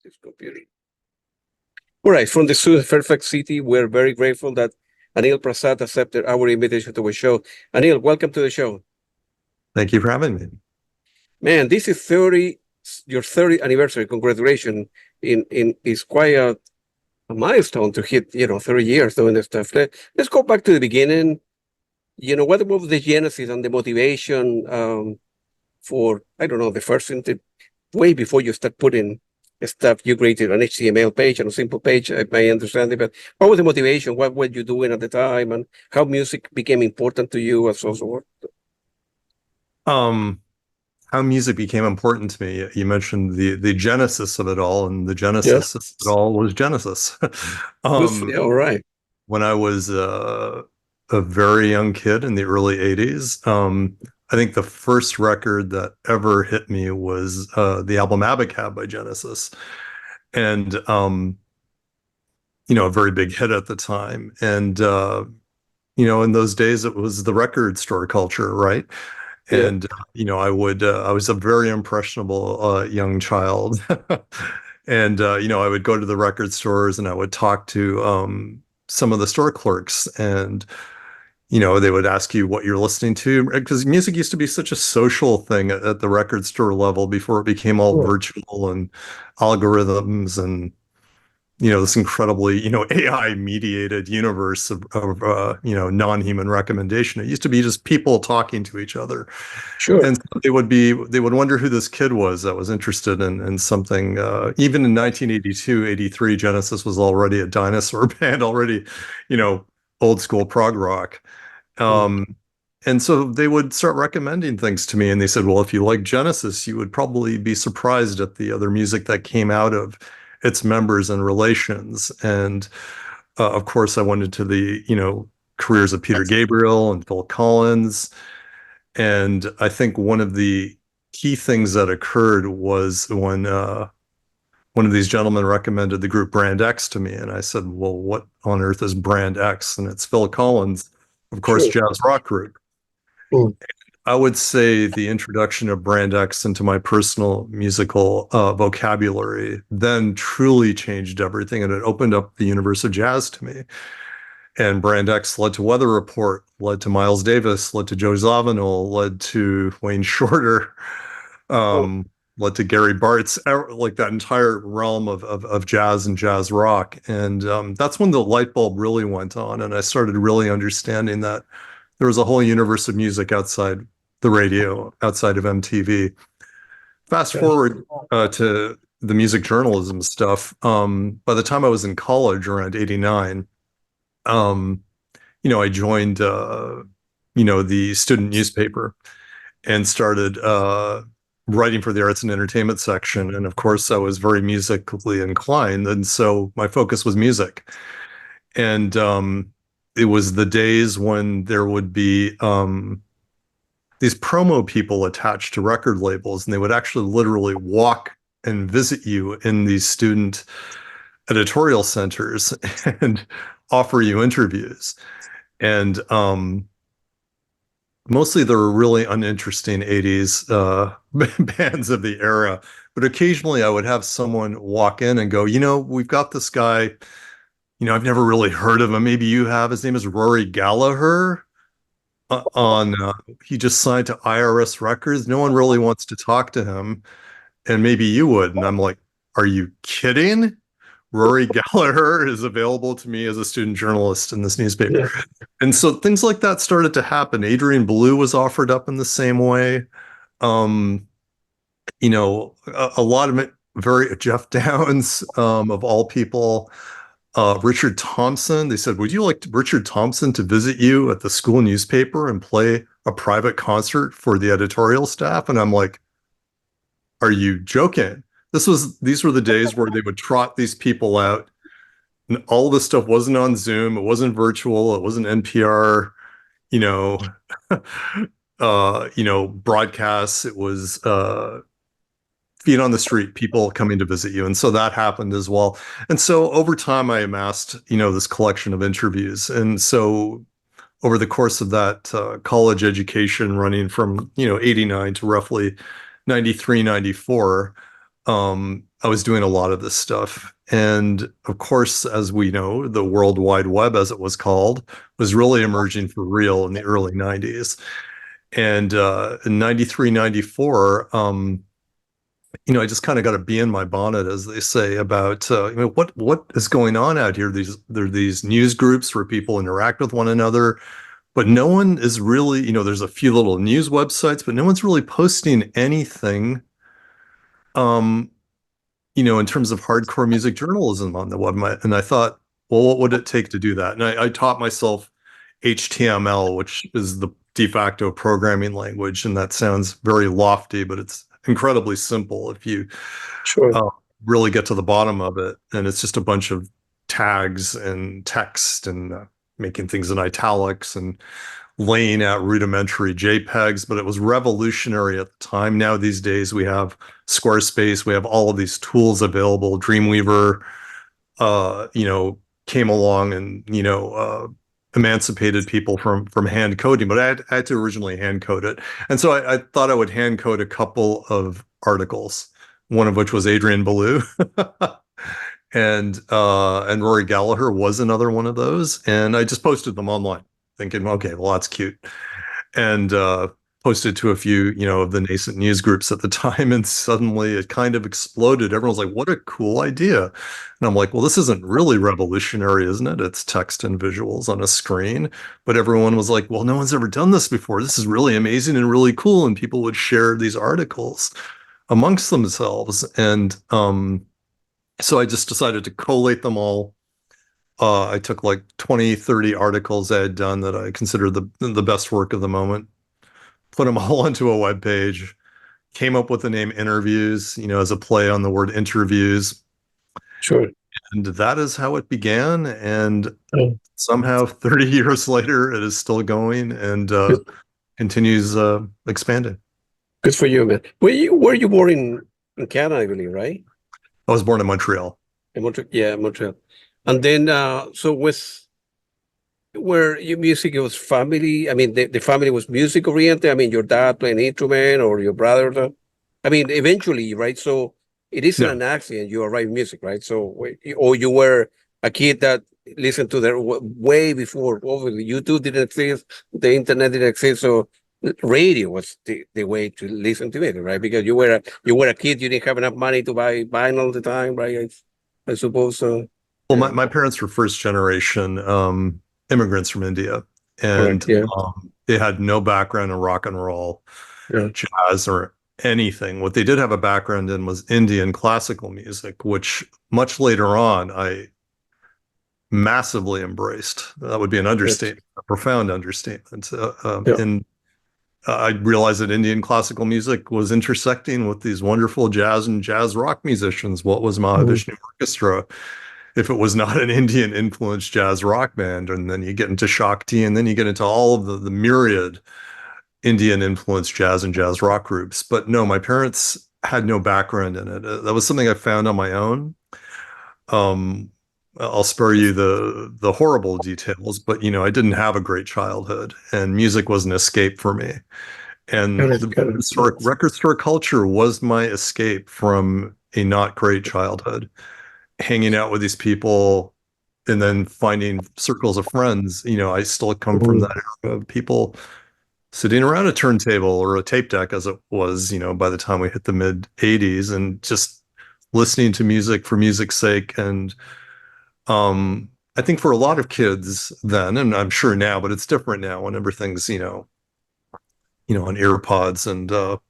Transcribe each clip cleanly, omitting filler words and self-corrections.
this computer. All right, from the Fairfax City, we're very grateful that Anil Prasad accepted our invitation to our show. Anil, welcome to the show. Thank you for having me. Man, this is your 30th anniversary. Congratulations! It's quite a milestone to hit, 30 years doing this stuff. Let's go back to the beginning. What was the genesis and the motivation for, I don't know, the first thing way before you start putting stuff, you created an HTML page and a simple page, I understand it, but what was the motivation? What were you doing at the time, and how music became important to you and so forth? How music became important to me. You mentioned the genesis of it all, and the genesis of it all was Genesis. All right. When I was a very young kid in the early 80s, I think the first record that ever hit me was the album Abacab by Genesis. And, a very big hit at the time. And, in those days, it was the record store culture, right? Yeah. And, I was a very impressionable young child. And, I would go to the record stores and I would talk to some of the store clerks, and they would ask you what you're listening to, because music used to be such a social thing at the record store level before it became all virtual and algorithms and, this incredibly, AI mediated universe of non-human recommendation. It used to be just people talking to each other. Sure. And so they would wonder who this kid was that was interested in something. Even in 1982, 83, Genesis was already a dinosaur band, already, old school prog rock. And so they would start recommending things to me, and they said, well, if you like Genesis, you would probably be surprised at the other music that came out of its members and relations. And of course, I went into the, careers of Peter Gabriel and Phil Collins. And I think one of the key things that occurred was when one of these gentlemen recommended the group Brand X to me. And I said, well, what on earth is Brand X? And it's Phil Collins, of course, jazz rock group. I would say the introduction of Brand X into my personal musical vocabulary then truly changed everything, and it opened up the universe of jazz to me. And Brand X led to Weather Report, led to Miles Davis, led to Joe Zawinul, led to Wayne Shorter, led to Gary Bartz, like that entire realm of jazz and jazz rock. And that's when the light bulb really went on, and I started really understanding that there was a whole universe of music outside the radio, outside of MTV. Fast forward to the music journalism stuff. By the time I was in college, around 89, I joined, the student newspaper and started writing for the arts and entertainment section. And of course, I was very musically inclined. And so my focus was music. And it was the days when there would be these promo people attached to record labels, and they would actually literally walk and visit you in these student editorial centers and offer you interviews. And mostly there were really uninteresting 80s bands of the era, but occasionally I would have someone walk in and go, we've got this guy, I've never really heard of him. Maybe you have. His name is Rory Gallagher. He just signed to IRS Records. No one really wants to talk to him, and maybe you would. And I'm like, are you kidding? Rory Gallagher is available to me as a student journalist in this newspaper. Yeah. And so things like that started to happen. Adrian Belew was offered up in the same way. A lot of it, Jeff Downs, of all people. Richard Thompson, they said, would you like Richard Thompson to visit you at the school newspaper and play a private concert for the editorial staff? And I'm like, are you joking? These were the days where they would trot these people out, and all this stuff wasn't on Zoom. It wasn't virtual. It wasn't NPR, broadcasts. It was, feet on the street, people coming to visit you. And so that happened as well. And so over time, I amassed, this collection of interviews. And so over the course of that college education running from, 89 to roughly 93, 94, I was doing a lot of this stuff. And of course, as we know, the World Wide Web, as it was called, was really emerging for real in the early 90s. And in 93, 94, I just kind of got a bee in my bonnet, as they say, about what is going on out here. There are these news groups where people interact with one another, but no one is really, there's a few little news websites, but no one's really posting anything, um, in terms of hardcore music journalism on the web. And I thought, well, what would it take to do that? And I taught myself HTML, which is the de facto programming language, and that sounds very lofty, but it's incredibly simple if you Sure. really get to the bottom of it. And it's just a bunch of tags and text and making things in italics and laying out rudimentary JPEGs, but it was revolutionary at the time. Now, these days, we have Squarespace, we have all of these tools available. Dreamweaver, came along and, emancipated people from hand coding, but I had to originally hand code it. And so I thought I would hand code a couple of articles, one of which was Adrian Belew. And Rory Gallagher was another one of those. And I just posted them online thinking, okay, well, that's cute. And posted to a few, of the nascent news groups at the time. And suddenly it kind of exploded. Everyone's like, what a cool idea. And I'm like, well, this isn't really revolutionary, isn't it? It's text and visuals on a screen. But everyone was like, well, no one's ever done this before. This is really amazing and really cool. And people would share these articles amongst themselves. And so I just decided to collate them all. I took like 20, 30 articles I had done that I considered the best work of the moment, put them all onto a web page, came up with the name Innerviews, as a play on the word interviews. Sure. And that is how it began. And somehow 30 years later, it is still going and continues expanding. Good for you, man. Were you born in Canada, I believe, right? I was born in Montreal. In Montreal, yeah, Montreal. And then, where your music, it was family. I mean, the family was music oriented. I mean, your dad playing an instrument or your brother. I mean, eventually, right? So it isn't an accident. You write music, right? So, or you were a kid that listened to their way before. Obviously, YouTube didn't exist, the internet didn't exist, so radio was the way to listen to it, right? Because you were a kid, you didn't have enough money to buy vinyl at the time, right? I suppose so. Well, my parents were first generation immigrants from India, and Correct, yeah. They had no background in rock and roll, jazz, or anything. What they did have a background in was Indian classical music, which much later on I massively embraced. That would be an understatement, a profound understatement. And I realized that Indian classical music was intersecting with these wonderful jazz and jazz rock musicians. What was Mahavishnu Orchestra if it was not an Indian influenced jazz rock band? And then you get into Shakti, and then you get into all of the myriad Indian influenced jazz and jazz rock groups. But no, my parents had no background in it. That was something I found on my own. I'll spare you the horrible details, but I didn't have a great childhood, and music was an escape for me. And the record store culture was my escape from a not great childhood. Hanging out with these people and then finding circles of friends. I still come from that era of people sitting around a turntable or a tape deck, as it was, by the time we hit the mid 80s, and just listening to music for music's sake. And I think for a lot of kids then, and I'm sure now, but it's different now when everything's, on earpods and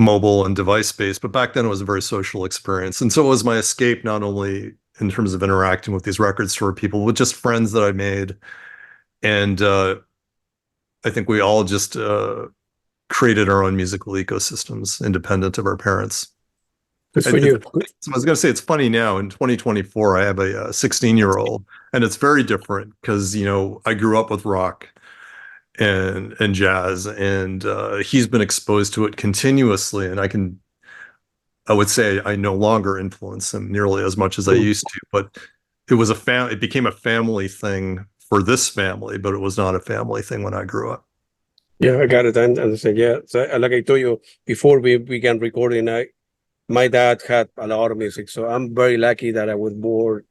mobile and device based, but back then it was a very social experience. And so it was my escape, not only in terms of interacting with these record store people, but just friends that I made. And I think we all just created our own musical ecosystems independent of our parents. Good for you. So I was going to say, it's funny now in 2024, I have a 16-year-old, and it's very different because, I grew up with rock and jazz, and he's been exposed to it continuously. And I would say I no longer influence him nearly as much as I used to, but it became a family thing for this family, but it was not a family thing when I grew up. Yeah, I got it. I understand. Yeah. So, like I told you before we began recording, my dad had a lot of music, so I'm very lucky that I was born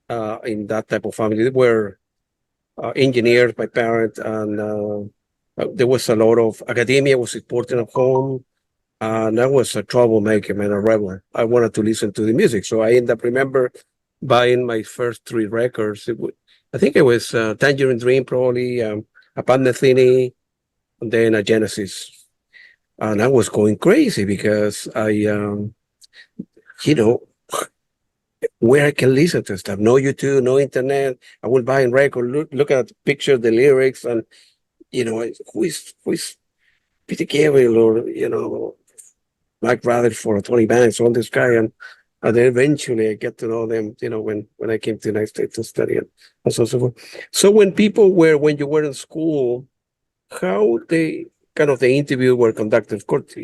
in that type of family. They were engineers, my parents, and there was a lot of academia was important at home. And I was a troublemaker, man, a rebel. I wanted to listen to the music, so I ended up remember buying my first three records. I think it was Tangerine Dream, probably a Pat Metheny, and then a Genesis. And I was going crazy because you know, where I can listen to stuff. No YouTube, no internet. I will buy a record, look at the picture, the lyrics, and who is Peter Gabriel or Mike Rather for Tony Banks, all this guy, and then eventually I get to know them. When I came to the United States to study and so forth. So when you were in school, how the interview were conducted? Of course,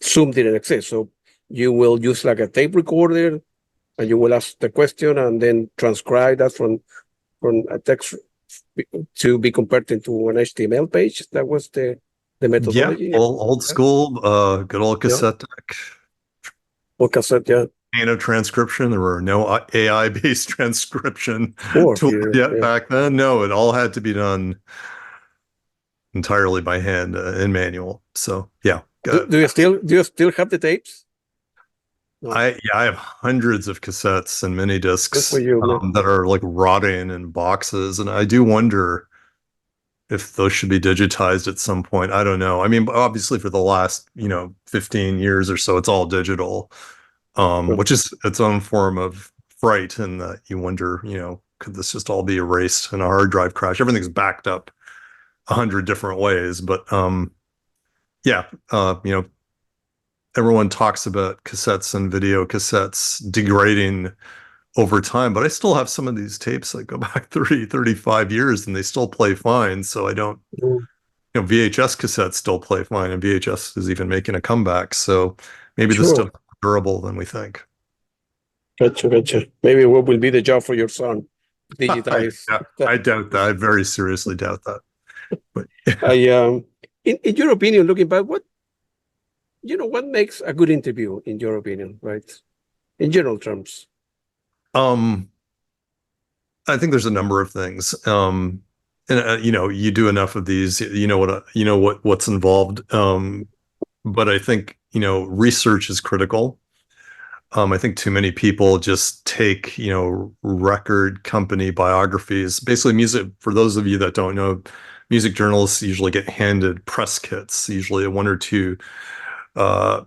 Zoom didn't exist, so you will use like a tape recorder and you will ask the question and then transcribe that from a text to be converted into an HTML page. That was the methodology. Yeah, old school, good old cassette deck. Or cassette, yeah. No transcription. There were no AI-based transcription Or tools yet back then. No, it all had to be done entirely by hand in manual. So yeah. Do you still have the tapes? No. I have hundreds of cassettes and mini discs you, that are like rotting in boxes, and I do wonder if those should be digitized at some point. I don't know. I mean, obviously for the last 15 years or so, it's all digital, which is its own form of fright, and that you wonder, could this just all be erased in a hard drive crash? Everything's backed up 100 different ways, but everyone talks about cassettes and video cassettes degrading over time, but I still have some of these tapes that go back 35 years and they still play fine. So I don't, VHS cassettes still play fine, and VHS is even making a comeback. So maybe this stuff is more durable than we think. Gotcha. Maybe what will be the job for your son? Digitize. I doubt that. I very seriously doubt that. But in your opinion, looking back, what makes a good interview in your opinion, right? In general terms. I think there's a number of things. And you do enough of these, what's involved. But I think, research is critical. I think too many people just take, record company biographies. Basically, music, for those of you that don't know, music journalists usually get handed press kits, usually a 1 or 2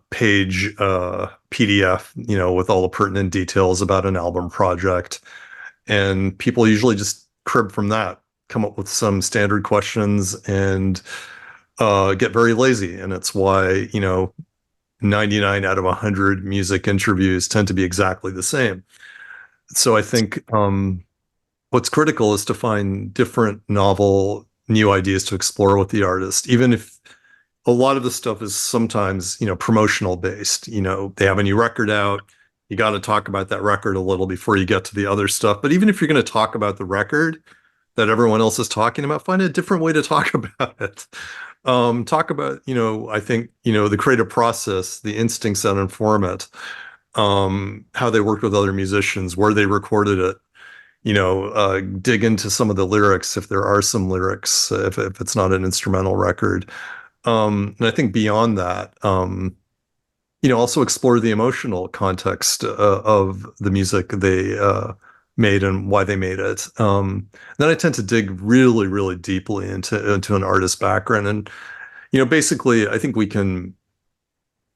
page PDF, with all the pertinent details about an album project. And people usually just crib from that, come up with some standard questions, and get very lazy. And it's why, 99 out of 100 music interviews tend to be exactly the same. So I think what's critical is to find different, novel, new ideas to explore with the artist, even if a lot of the stuff is sometimes, promotional based. They have a new record out. You got to talk about that record a little before you get to the other stuff. But even if you're going to talk about the record that everyone else is talking about, find a different way to talk about it. Talk about, I think, the creative process, the instincts that inform it, how they worked with other musicians, where they recorded it, dig into some of the lyrics, if there are some lyrics, if it's not an instrumental record. And I think beyond that, also explore the emotional context of the music they made and why they made it. Then I tend to dig really, really deeply into an artist's background. And, basically, I think we can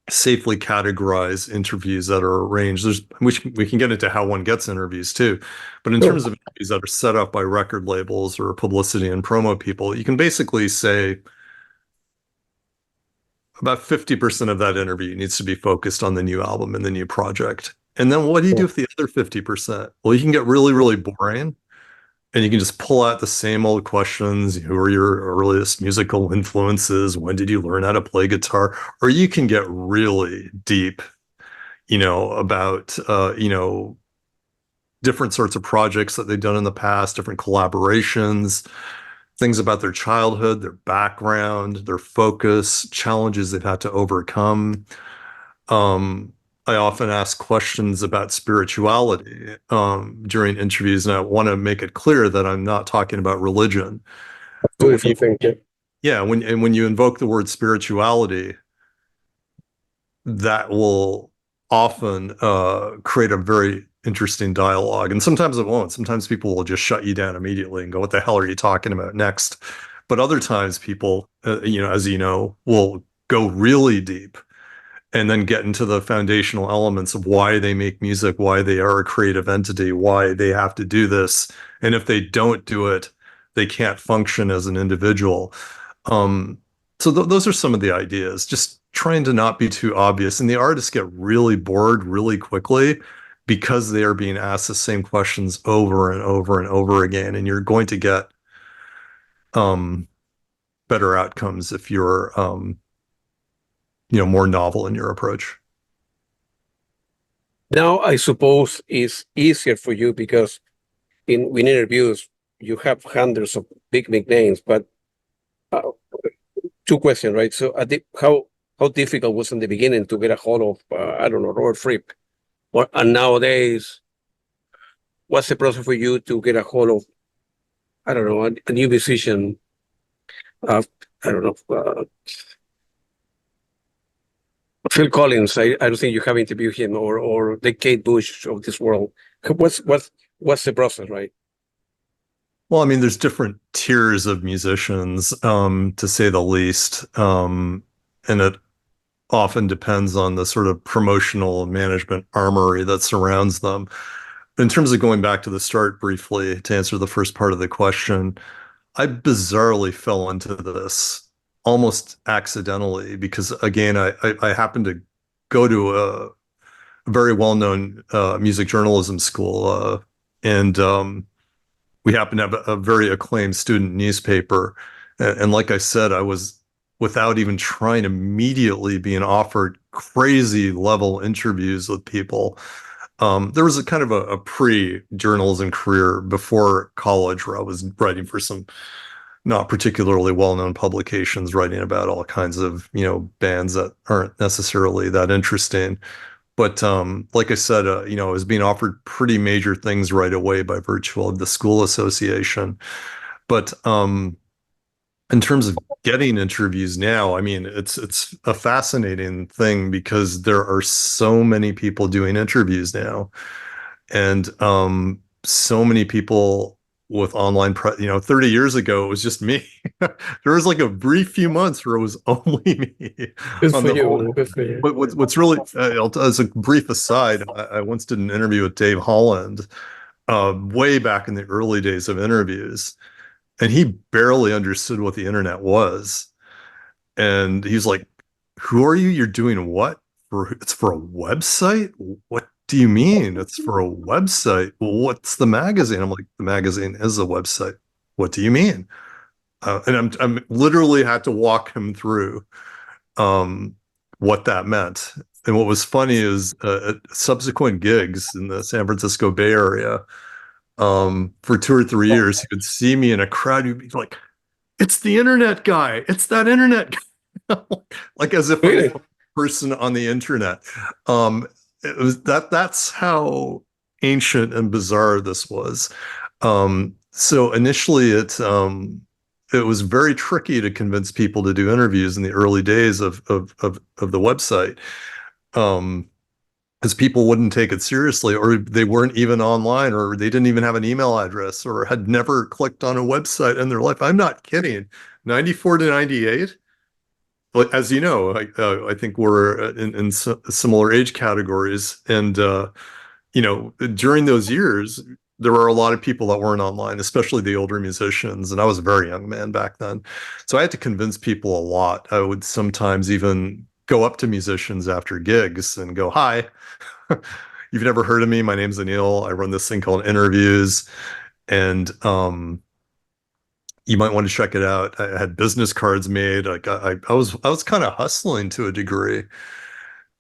safely categorize interviews that are arranged. We can get into how one gets interviews too. But in terms of interviews that are set up by record labels or publicity and promo people, you can basically say about 50% of that interview needs to be focused on the new album and the new project. And then what do you do with the other 50%? Well, you can get really, really boring, and you can just pull out the same old questions. Who are your earliest musical influences? When did you learn how to play guitar? Or you can get really deep, about, different sorts of projects that they've done in the past, different collaborations, things about their childhood, their background, their focus, challenges they've had to overcome. I often ask questions about spirituality during interviews, and I want to make it clear that I'm not talking about religion. But Two different things. Yeah. yeah, when you invoke the word spirituality, that will often create a very interesting dialogue. And sometimes it won't. Sometimes people will just shut you down immediately and go, "What the hell are you talking about next?" But other times people, as you know, will go really deep and then get into the foundational elements of why they make music, why they are a creative entity, why they have to do this. And if they don't do it, they can't function as an individual. Um, so those are some of the ideas, just trying to not be too obvious. And the artists get really bored really quickly because they are being asked the same questions over and over and over again. And you're going to get um, better outcomes if you're more novel in your approach. Now, I suppose it's easier for you because in interviews, you have hundreds of big names, but uh, two questions, right? So how difficult was in the beginning to get a hold of, I don't know, Robert Fripp? And nowadays, what's the process for you to get a hold of, I don't know, a new musician? I don't know, Phil Collins. I don't think you have interviewed him, or the Kate Bush of this world. What's the process, right? Well, I mean, there's different tiers of musicians, to say the least. And it often depends on the sort of promotional management armory that surrounds them. In terms of going back to the start briefly to answer the first part of the question, I bizarrely fell into this almost accidentally because, again, I happened to go to a very well-known music journalism school, and we happened to have a very acclaimed student newspaper. And like I said, I was, without even trying, immediately being offered crazy level interviews with people. There was a kind of a pre-journalism career before college where I was writing for some not particularly well-known publications, writing about all kinds of, bands that aren't necessarily that interesting. But like I said, I was being offered pretty major things right away by virtue of the school association. But in terms of getting interviews now, I mean, it's a fascinating thing because there are so many people doing interviews now, and so many people with online 30 years ago it was just me. There was like a brief few months where it was only me Good on for the you. whole. Good for you. But what's really, as a brief aside, I once did an interview with Dave Holland, way back in the early days of interviews, and he barely understood what the internet was. And he's like, "Who are you? You're doing what? It's for a website? What do you mean? It's for a website? Well, what's the magazine?" I'm like, "The magazine is a website." "What do you mean?" And I'm literally had to walk him through um, what that meant. And what was funny is at subsequent gigs in the San Francisco Bay Area, for 2 or 3 years, he would see me in a crowd. He'd be like, "It's the internet guy. It's that internet guy." Like as if Really? I'm a person on the internet. It was that's how ancient and bizarre this was. So initially it was very tricky to convince people to do interviews in the early days of the website. Because people wouldn't take it seriously, or they weren't even online, or they didn't even have an email address, or had never clicked on a website in their life. I'm not kidding. 94 to 98. But as you know, I think we're in similar age categories. And, during those years, there were a lot of people that weren't online, especially the older musicians. And I was a very young man back then. So I had to convince people a lot. I would sometimes even go up to musicians after gigs and go, "Hi, you've never heard of me. My name's Anil. I run this thing called Innerviews. And you might want to check it out." I had business cards made. Like I was kind of hustling to a degree.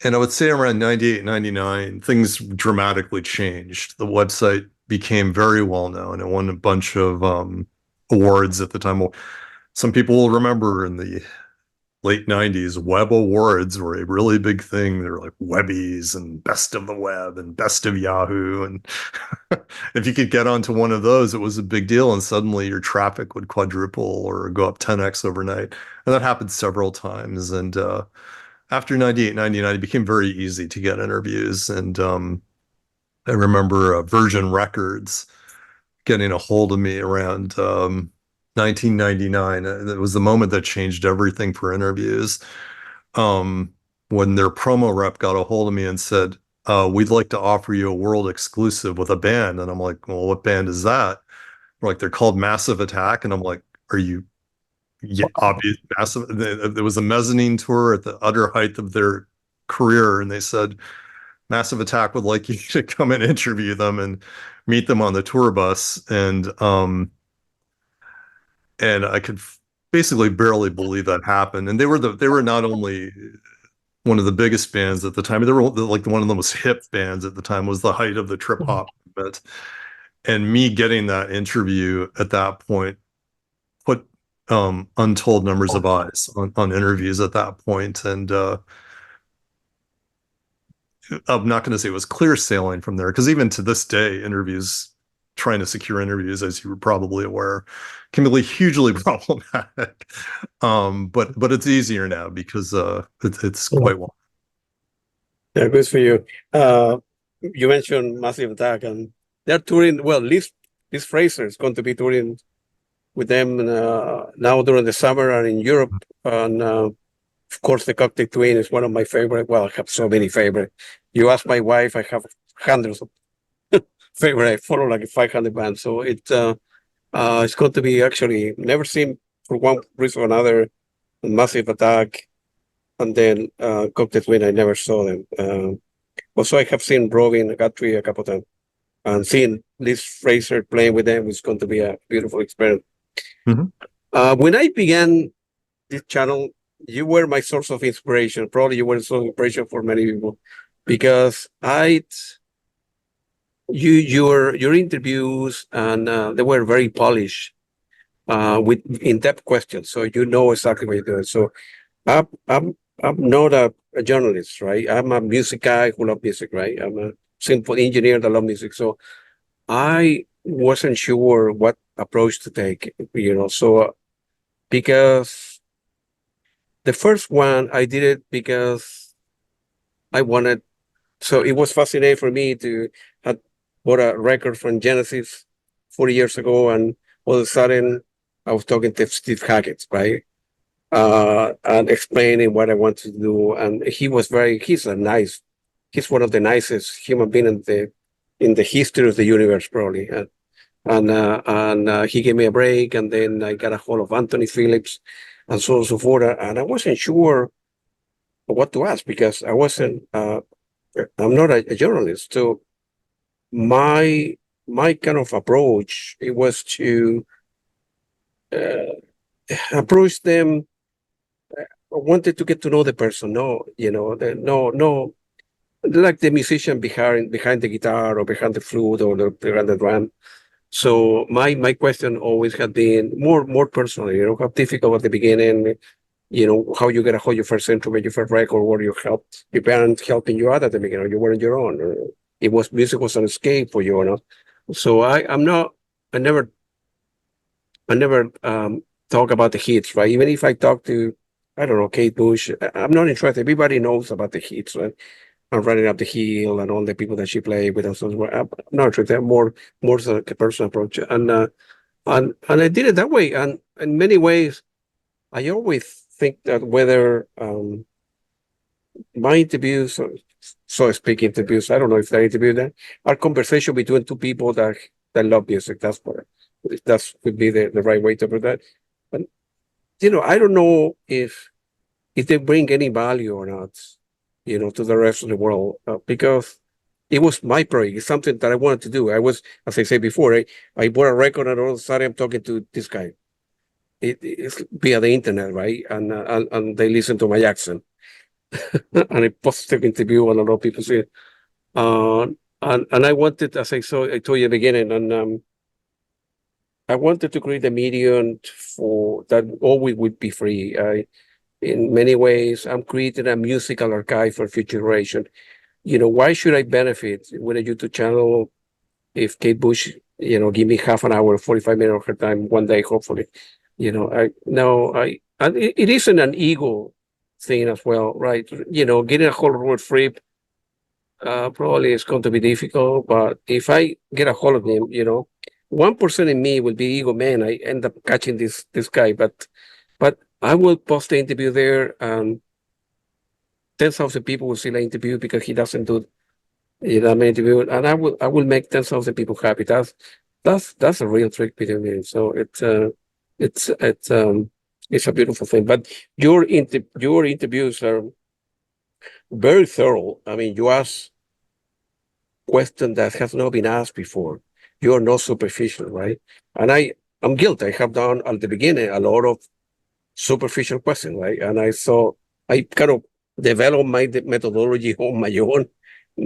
And I would say around 98, 99, things dramatically changed. The website became very well known and won a bunch of awards at the time. Some people will remember in the late 90s, web awards were a really big thing. They were like Webbies and Best of the Web and Best of Yahoo. And if you could get onto one of those, it was a big deal. And suddenly your traffic would quadruple or go up 10x overnight. And that happened several times. And after 98, 99, it became very easy to get interviews. And I remember Virgin Records getting a hold of me around 1999. It was the moment that changed everything for interviews. When their promo rep got a hold of me and said, we'd like to offer you a world exclusive with a band. And I'm like, well, what band is that? They're like, they're called Massive Attack. And I'm like, are you obvious? Massive. There was a mezzanine tour at the utter height of their career. And they said, Massive Attack would like you to come and interview them and meet them on the tour bus. And I could basically barely believe that happened. And they were not only one of the biggest bands at the time, they were like one of the most hip bands at the time. Was the height of the trip hop movement. And me getting that interview at that point put untold numbers of eyes on interviews at that point. And I'm not going to say it was clear sailing from there, because even to this day, trying to secure interviews, as you were probably aware, can be hugely problematic. But it's easier now because it's quite well. Yeah, good for you. You mentioned Massive Attack, and they're touring. Well, Liz Fraser is going to be touring with them now during the summer and in Europe. And of course, the Cocteau Twin is one of my favorite. Well, I have so many favorite. You ask my wife, I have hundreds of favorite. I follow like 500 bands. So it's going to be actually never seen for one reason or another. Massive Attack, and then Cocteau Twin. I never saw them. Also, I have seen Robin Guthrie a couple of times, and seeing Liz Fraser playing with them is going to be a beautiful experience. Mm-hmm. When I began this channel, you were my source of inspiration. Probably you were a source of inspiration for many people, because your interviews, and they were very polished with in-depth questions, so you know exactly what you're doing. So I'm not a journalist, right? I'm a music guy who loves music, right? I'm a simple engineer that loves music. So I wasn't sure what approach to take, so because the first one I did it because I wanted, so it was fascinating for me to have bought a record from Genesis 40 years ago, and all of a sudden I was talking to Steve Hackett, right? And explaining what I want to do. And he's one of the nicest human beings in the history of the universe, probably. And he gave me a break, and then I got a hold of Anthony Phillips, and so on and so forth. And I wasn't sure what to ask, because I'm not a journalist. So my kind of approach, it was to approach them. I wanted to get to know the person, no, like the musician behind the guitar or behind the flute or behind the drum. So my question always had been more personal, how difficult at the beginning, how you get a hold your first instrument, your first record, or your parents helping you out at the beginning, you weren't your own, or music was an escape for you, So I never talk about the hits, right? Even if I talk to, I don't know, Kate Bush, I'm not interested. Everybody knows about the hits, right? I'm Running Up the Hill and all the people that she played with us. I'm not interested. I'm more so like a personal approach, and I did it that way. And in many ways, I always think that whether my interviews, so to speak, interviews, I don't know if they're interviews, are conversation between two people that love music. That would be the right way to put that. But I don't know if they bring any value or not, to the rest of the world, because it was my project. It's something that I wanted to do. I was, as I said before, I bought a record, and all of a sudden I'm talking to this guy. It's via the internet, right? And they listen to my accent. And a positive interview, and a lot of people say, and I wanted, as I told you at the beginning, and I wanted to create a medium for that always would be free. in many ways. I'm creating a musical archive for future generation. Why should I benefit with a YouTube channel if Kate Bush, give me half an hour, 45 minutes of her time one day, hopefully. And it isn't an ego thing as well, right? Getting a whole world free probably is going to be difficult, but if I get a hold of him, 1% in me will be ego man. I end up catching this guy, but I will post the interview there, and 10,000 people will see the interview because he doesn't do that many interview, and I will make 10,000 people happy. That's a real trick between me. So it's a beautiful thing. But your interviews are very thorough. I mean, you ask questions that have not been asked before. You're not superficial, right? And I'm guilty. I have done at the beginning a lot of superficial questions, right? And I kind of developed my methodology on my own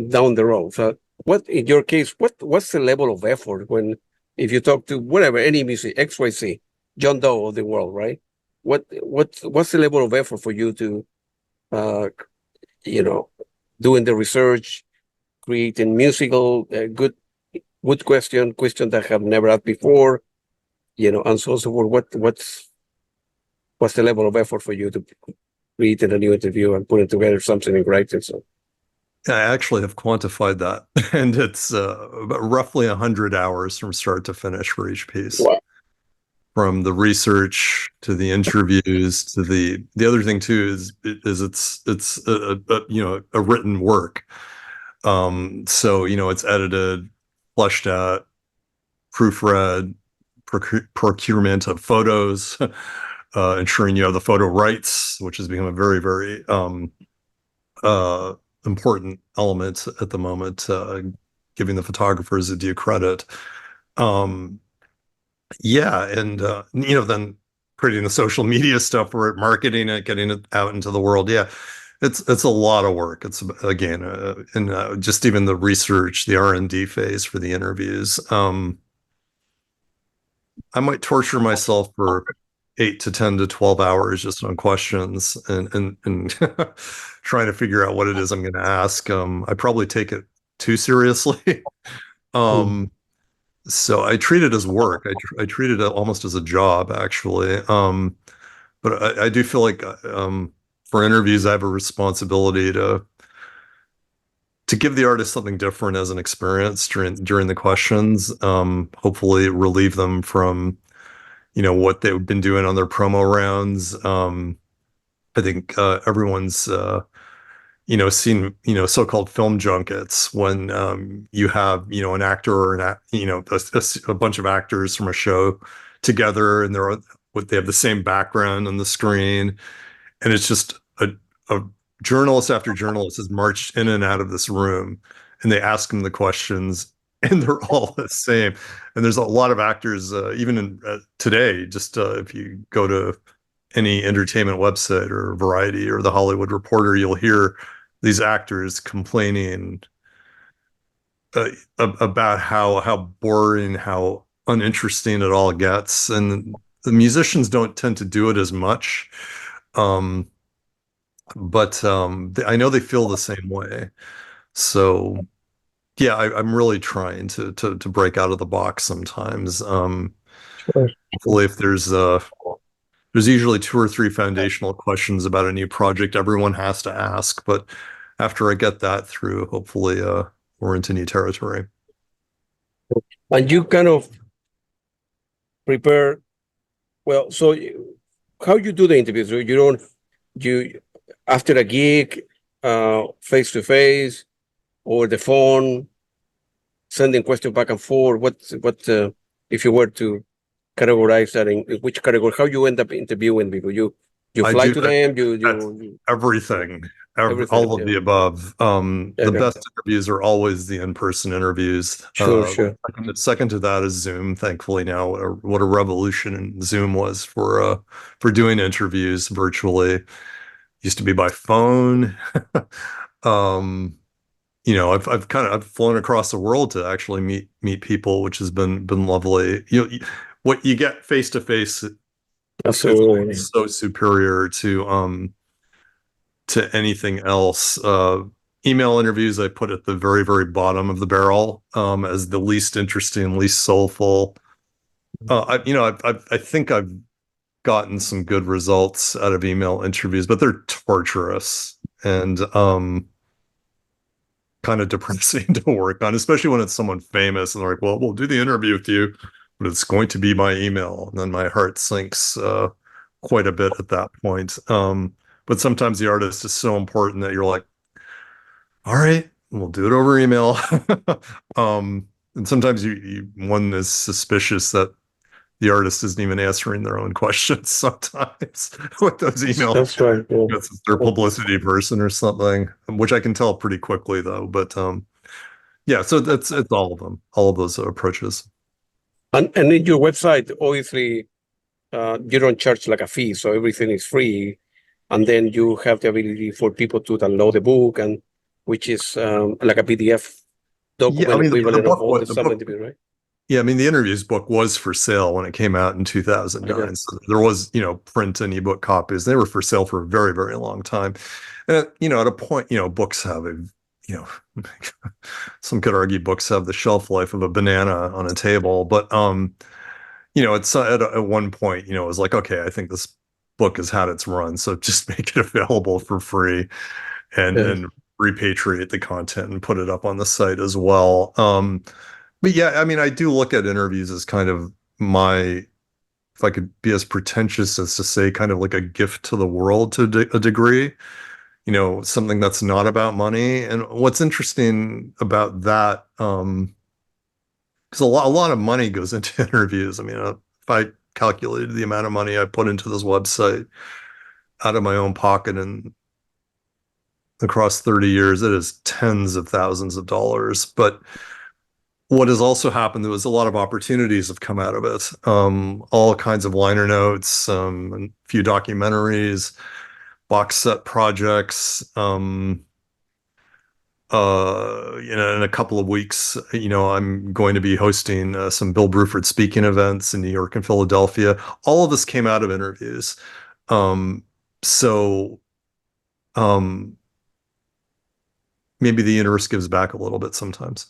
down the road. So what, in your case, what's the level of effort if you talk to whatever, any music, XYZ, John Doe of the world, right? What's the level of effort for you to, uh, doing the research, creating musical, good question that have never had before, and so on and so forth. What's the level of effort for you to create a new interview and putting together something in writing? So I actually have quantified that, and it's roughly 100 hours from start to finish for each piece. wow. From the research to the interviews to the other thing too is it's a written work. So it's edited, fleshed out, proofread, procurement of photos, ensuring you have the photo rights, which has become a very, very important element at the moment, giving the photographers a due credit. Yeah, and then creating the social media stuff for it, marketing it, getting it out into the world. Yeah, it's a lot of work. It's again, and just even the research, the R&D phase for the interviews. I might torture myself for 8 to 10 to 12 hours just on questions and trying to figure out what it is I'm going to ask. I probably take it too seriously. So I treat it as work. I treat it almost as a job, actually. But I do feel like for interviews, I have a responsibility to give the artist something different as an experience during the questions. Hopefully relieve them from, what they've been doing on their promo rounds. I think everyone's seen, so-called film junkets when you have, an actor or a bunch of actors from a show together, and they have the same background on the screen, and it's just a journalist after journalist has marched in and out of this room, and they ask them the questions, and they're all the same. And there's a lot of actors, even in today, just if you go to any entertainment website or Variety or The Hollywood Reporter, you'll hear these actors complaining about how boring, how uninteresting it all gets. And the musicians don't tend to do it as much. But I know they feel the same way. So yeah, I'm really trying to break out of the box sometimes. Sure. Hopefully if there's usually 2 or 3 foundational questions about a new project everyone has to ask, but after I get that through, hopefully we're into new territory. And you kind of prepare well. So how you do the interviews? You after a gig, face to face, or the phone, sending questions back and forth. What if you were to categorize that in which category? How you end up interviewing people? You fly to them. Everything, Everything, all of yeah. the above. The Okay. best interviews are always the in-person interviews. Sure. Second to that is Zoom. Thankfully now, what a revolution Zoom was for doing interviews virtually. Used to be by phone. I've flown across the world to actually meet people, which has been lovely. What you get face to face Absolutely. so superior to anything else. Email interviews I put at the very, very bottom of the barrel, as the least interesting, least soulful. I think I've gotten some good results out of email interviews, but they're torturous and kind of depressing to work on, especially when it's someone famous and they're like, well, we'll do the interview with you, but it's going to be my email. And then my heart sinks quite a bit at that point. But sometimes the artist is so important that you're like, all right, we'll do it over email. And sometimes one is suspicious that the artist isn't even answering their own questions sometimes with those emails. That's right. Yeah. It's their publicity person or something, which I can tell pretty quickly though. But yeah, so it's all of them, all of those approaches. And in your website, obviously, you don't charge like a fee, so everything is free. And then you have the ability for people to download the book, and which is like a PDF document Yeah, I mean equivalent of all the stuff book, right? yeah, I mean the interviews book was for sale when it came out in 2009. Okay. So there was, print and ebook copies. They were for sale for a very, very long time. And at a point, books have a, you know, some could argue books have the shelf life of a banana on a table, but it's at one point, it was like, okay, I think this book has had its run, so just make it available for free and repatriate the content and put it up on the site as well. But yeah, I mean, I do look at interviews as kind of if I could be as pretentious as to say, kind of like a gift to the world to a degree, something that's not about money. And what's interesting about that, because a lot of money goes into interviews. I mean, if I calculated the amount of money I put into this website out of my own pocket and across 30 years, it is tens of thousands of dollars. But what has also happened, there was a lot of opportunities have come out of it. All kinds of liner notes, a few documentaries, box set projects. In a couple of weeks, I'm going to be hosting some Bill Bruford speaking events in New York and Philadelphia. All of this came out of interviews. So maybe the universe gives back a little bit sometimes.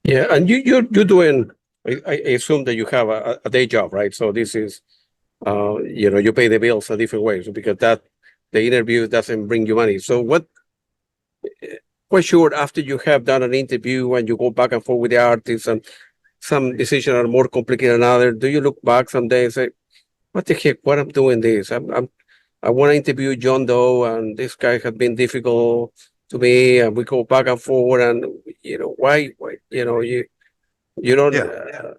Yeah, and you're doing. I assume that you have a day job, right? So this is, you pay the bills a different way, so because the interview doesn't bring you money. So for sure, after you have done an interview and you go back and forth with the artist, and some decisions are more complicated than others, do you look back someday and say, "What the heck? What I'm doing this? I want to interview John Doe, and this guy has been difficult to me, and we go back and forth, and why you don't. Yeah.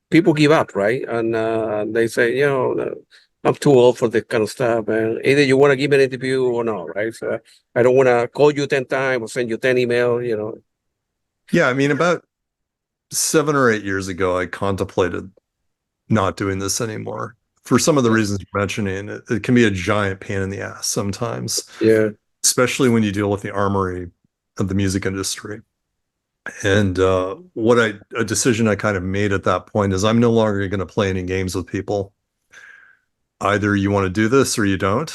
People give up, right? And they say, I'm too old for this kind of stuff. And either you want to give an interview or not, right? So I don't want to call you 10 times or send you 10 emails. Yeah, I mean, about 7 or 8 years ago, I contemplated not doing this anymore. For some of the reasons you're mentioning, it can be a giant pain in the ass sometimes. Yeah. Especially when you deal with the armory of the music industry. And a decision I kind of made at that point is I'm no longer going to play any games with people. Either you want to do this or you don't.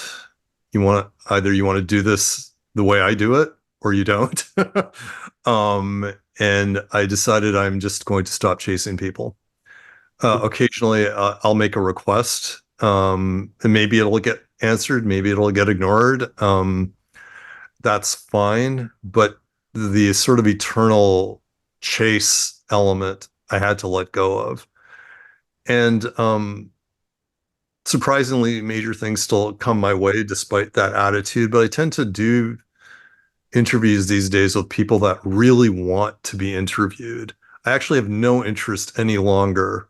Either you want to do this the way I do it or you don't. And I decided I'm just going to stop chasing people. Occasionally, I'll make a request, and maybe it'll get answered, maybe it'll get ignored. That's fine, but the sort of eternal chase element I had to let go of. And surprisingly, major things still come my way despite that attitude, but I tend to do interviews these days with people that really want to be interviewed. I actually have no interest any longer.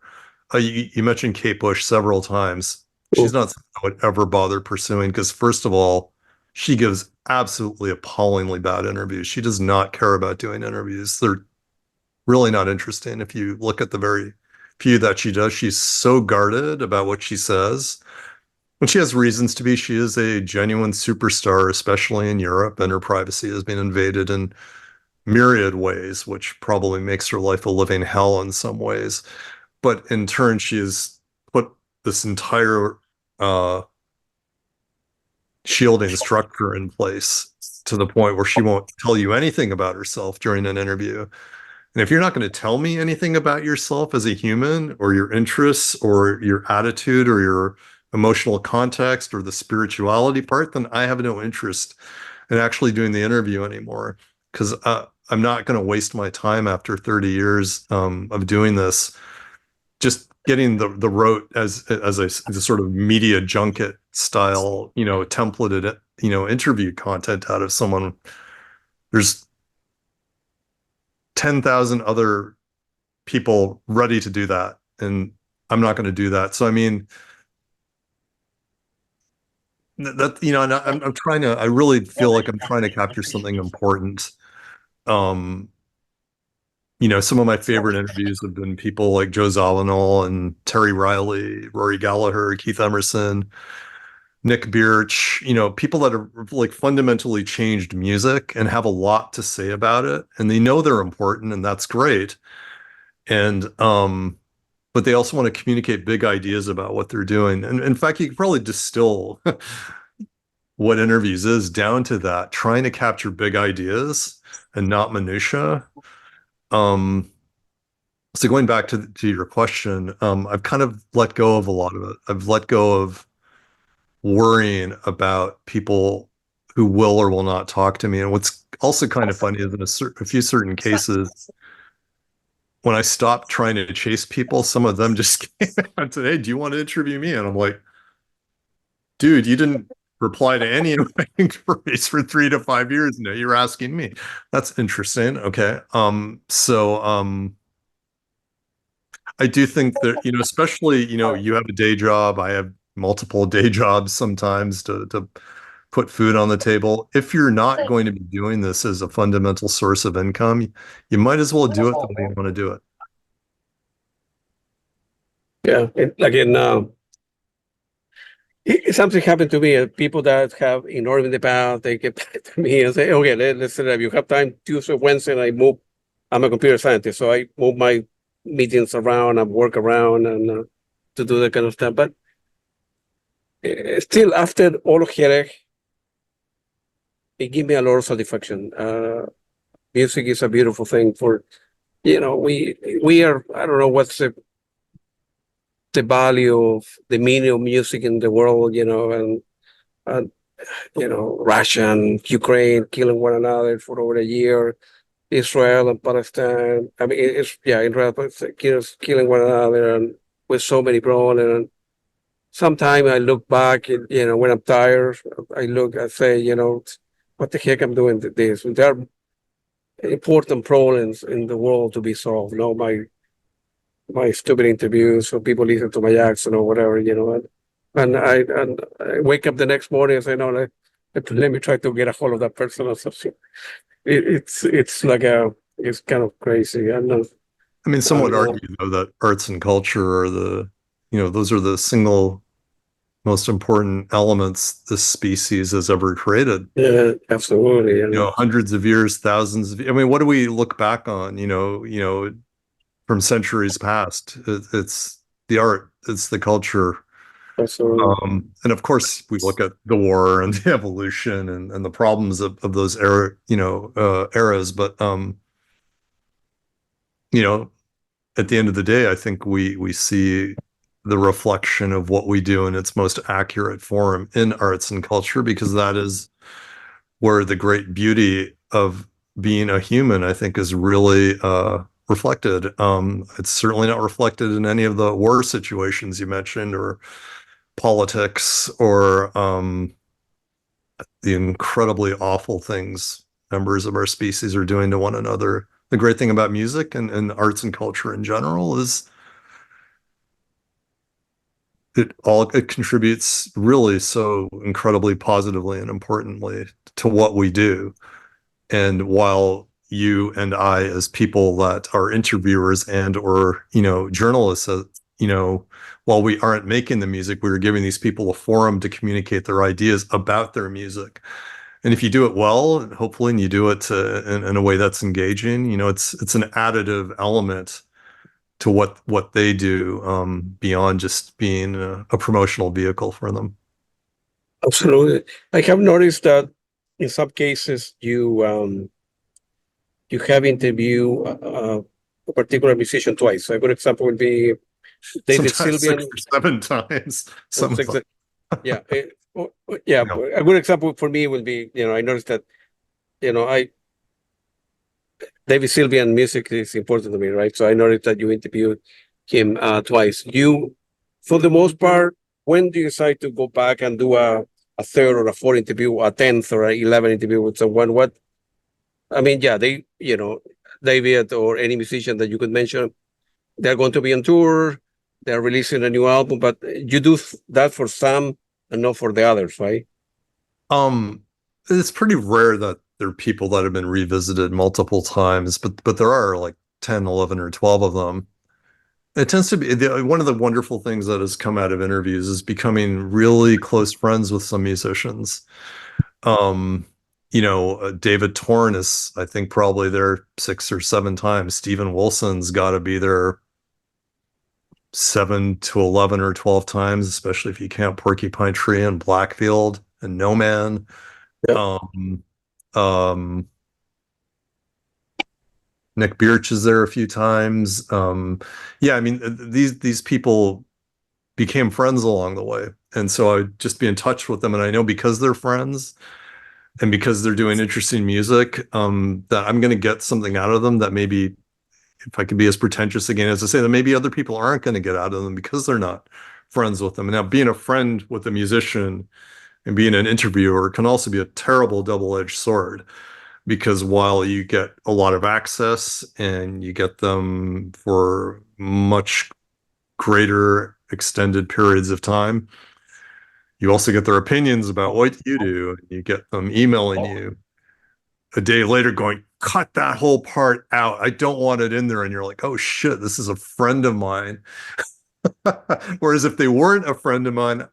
You mentioned Kate Bush several times. She's not something I would ever bother pursuing because, first of all, she gives absolutely appallingly bad interviews. She does not care about doing interviews. They're really not interesting. If you look at the very few that she does, she's so guarded about what she says. And she has reasons to be. She is a genuine superstar, especially in Europe, and her privacy has been invaded in myriad ways, which probably makes her life a living hell in some ways. But in turn, she has put this entire shielding structure in place to the point where she won't tell you anything about herself during an interview. And if you're not going to tell me anything about yourself as a human, or your interests, or your attitude, or your emotional context, or the spirituality part, then I have no interest in actually doing the interview anymore. Because I'm not going to waste my time after 30 years of doing this, just getting the rote as a sort of media junket style, templated, interview content out of someone. There's 10,000 other people ready to do that, and I'm not going to do that. So I mean, that, and I'm trying to, I really feel like I'm trying to capture something important. um some of my favorite interviews have been people like Joe Zawinul and Terry Riley, Rory Gallagher, Keith Emerson, Nick Birch, people that have like fundamentally changed music and have a lot to say about it, and they know they're important, and that's great. And but they also want to communicate big ideas about what they're doing. And in fact, you could probably distill what Interviews is down to that, trying to capture big ideas and not minutia. So going back to your question, I've kind of let go of a lot of it. I've let go of worrying about people who will or will not talk to me. And what's also kind of funny is in a few certain cases, when I stopped trying to chase people, some of them just came out and said, "Hey, do you want to interview me?" And I'm like, dude, you didn't reply to any of my inquiries for 3 to 5 years. No, you're asking me. That's interesting. Okay. I do think that, especially, you have a day job. I have multiple day jobs sometimes to put food on the table. If you're not going to be doing this as a fundamental source of income, you might as well do it the way you want to do it. Yeah, something happened to me. People that have ignored me in the past, they get back to me and say, "Okay, let's set it up. You have time Tuesday, Wednesday." And I move. I'm a computer scientist, so I move my meetings around, I work around, and to do that kind of stuff. But still, after all of headache, it gives me a lot of satisfaction. Music is a beautiful thing. We are. I don't know what's the value of the meaning of music in the world, and Russia and Ukraine killing one another for over a year, Israel and Palestine. I mean, Israel killing one another, and with so many problems. And sometimes I look back, and, when I'm tired, I say, what the heck I'm doing this? There are important problems in the world to be solved. My stupid interviews, so people listen to my accent or whatever, and I wake up the next morning and say, no, let me try to get a hold of that person or something. It's like it's kind of crazy. I mean, some would argue, though, that arts and culture are those are the single most important elements this species has ever created. Yeah, absolutely. Hundreds of years, thousands of. I mean, what do we look back on? From centuries past. It's the art, it's the culture. Absolutely. And of course, we look at the war and the evolution and the problems of those eras. But at the end of the day, I think we see the reflection of what we do in its most accurate form in arts and culture, because that is where the great beauty of being a human, I think, is really reflected. It's certainly not reflected in any of the war situations you mentioned, or politics, or the incredibly awful things members of our species are doing to one another. The great thing about music and arts and culture in general is it contributes really so incredibly positively and importantly to what we do. And while you and I, as people that are interviewers and or journalists, while we aren't making the music, we're giving these people a forum to communicate their ideas about their music. And if you do it well, hopefully, and you do it in a way that's engaging, it's an additive element to what they do, beyond just being a promotional vehicle for them. Absolutely. I have noticed that in some cases you have interviewed a particular musician twice. A good example would be David Sometimes Sylvian. 6 or 7 times. Some of them. Yeah, yeah. You know, A good example for me would be, I noticed that, I David Sylvian music is important to me, right? So I noticed that you interviewed him twice. For the most part, when do you decide to go back and do a third or a fourth interview, a 10th or a 11th interview with someone? I mean, yeah, David or any musician that you could mention, they're going to be on tour, they're releasing a new album, but you do that for some and not for the others, right? um, it's pretty rare that there are people that have been revisited multiple times, but there are like 10, 11, or 12 of them. It tends to be one of the wonderful things that has come out of interviews is becoming really close friends with some musicians. Um, David Torn is, I think, probably there 6 or 7 times. Steven Wilson's got to be there 7 to 11 or 12 times, especially if you count Porcupine Tree and Blackfield and No Man. Yep. Um, um, Nick Birch is there a few times. Yeah, I mean, these people became friends along the way. And so I'd just be in touch with them. And I know because they're friends and because they're doing interesting music, that I'm going to get something out of them that maybe, if I can be as pretentious again as I say, that maybe other people aren't going to get out of them because they're not friends with them. And now being a friend with a musician and being an interviewer can also be a terrible double-edged sword, because while you get a lot of access and you get them for much greater extended periods of time, you also get their opinions about what you do. You get them emailing you a day later going, cut that whole part out. I don't want it in there. And you're like, oh shit, this is a friend of mine. Whereas if they weren't a friend of mine,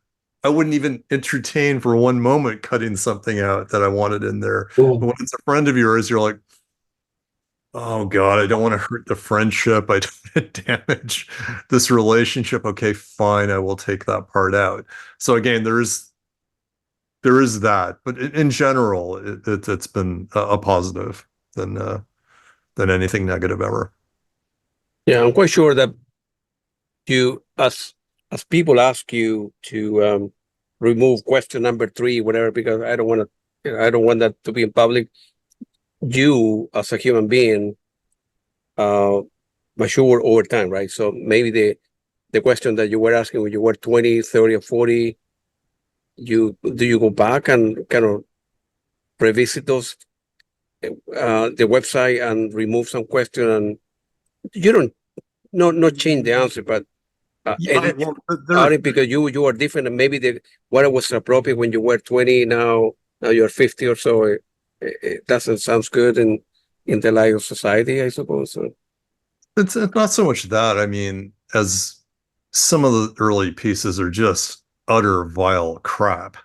I wouldn't even entertain for one moment cutting something out that I wanted in there. But when it's a friend of yours, you're like, oh God, I don't want to hurt the friendship. I don't want to damage this relationship. Okay, fine, I will take that part out. So again, there is that, but in general, it's been a positive than anything negative ever. Yeah, I'm quite sure that you, as people ask you to remove question number 3, whatever, because I don't want that to be in public. You, as a human being, mature over time, right? So maybe the question that you were asking when you were 20, 30, or 40, do you go back and kind of revisit those the website and remove some question, and you don't not change the answer, but Yeah, edit out it because you are different, and maybe what was appropriate when you were 20, now you're 50 or so. It doesn't sound good in the light of society, I suppose. So, it's not so much that. I mean, as some of the early pieces are just utter vile crap.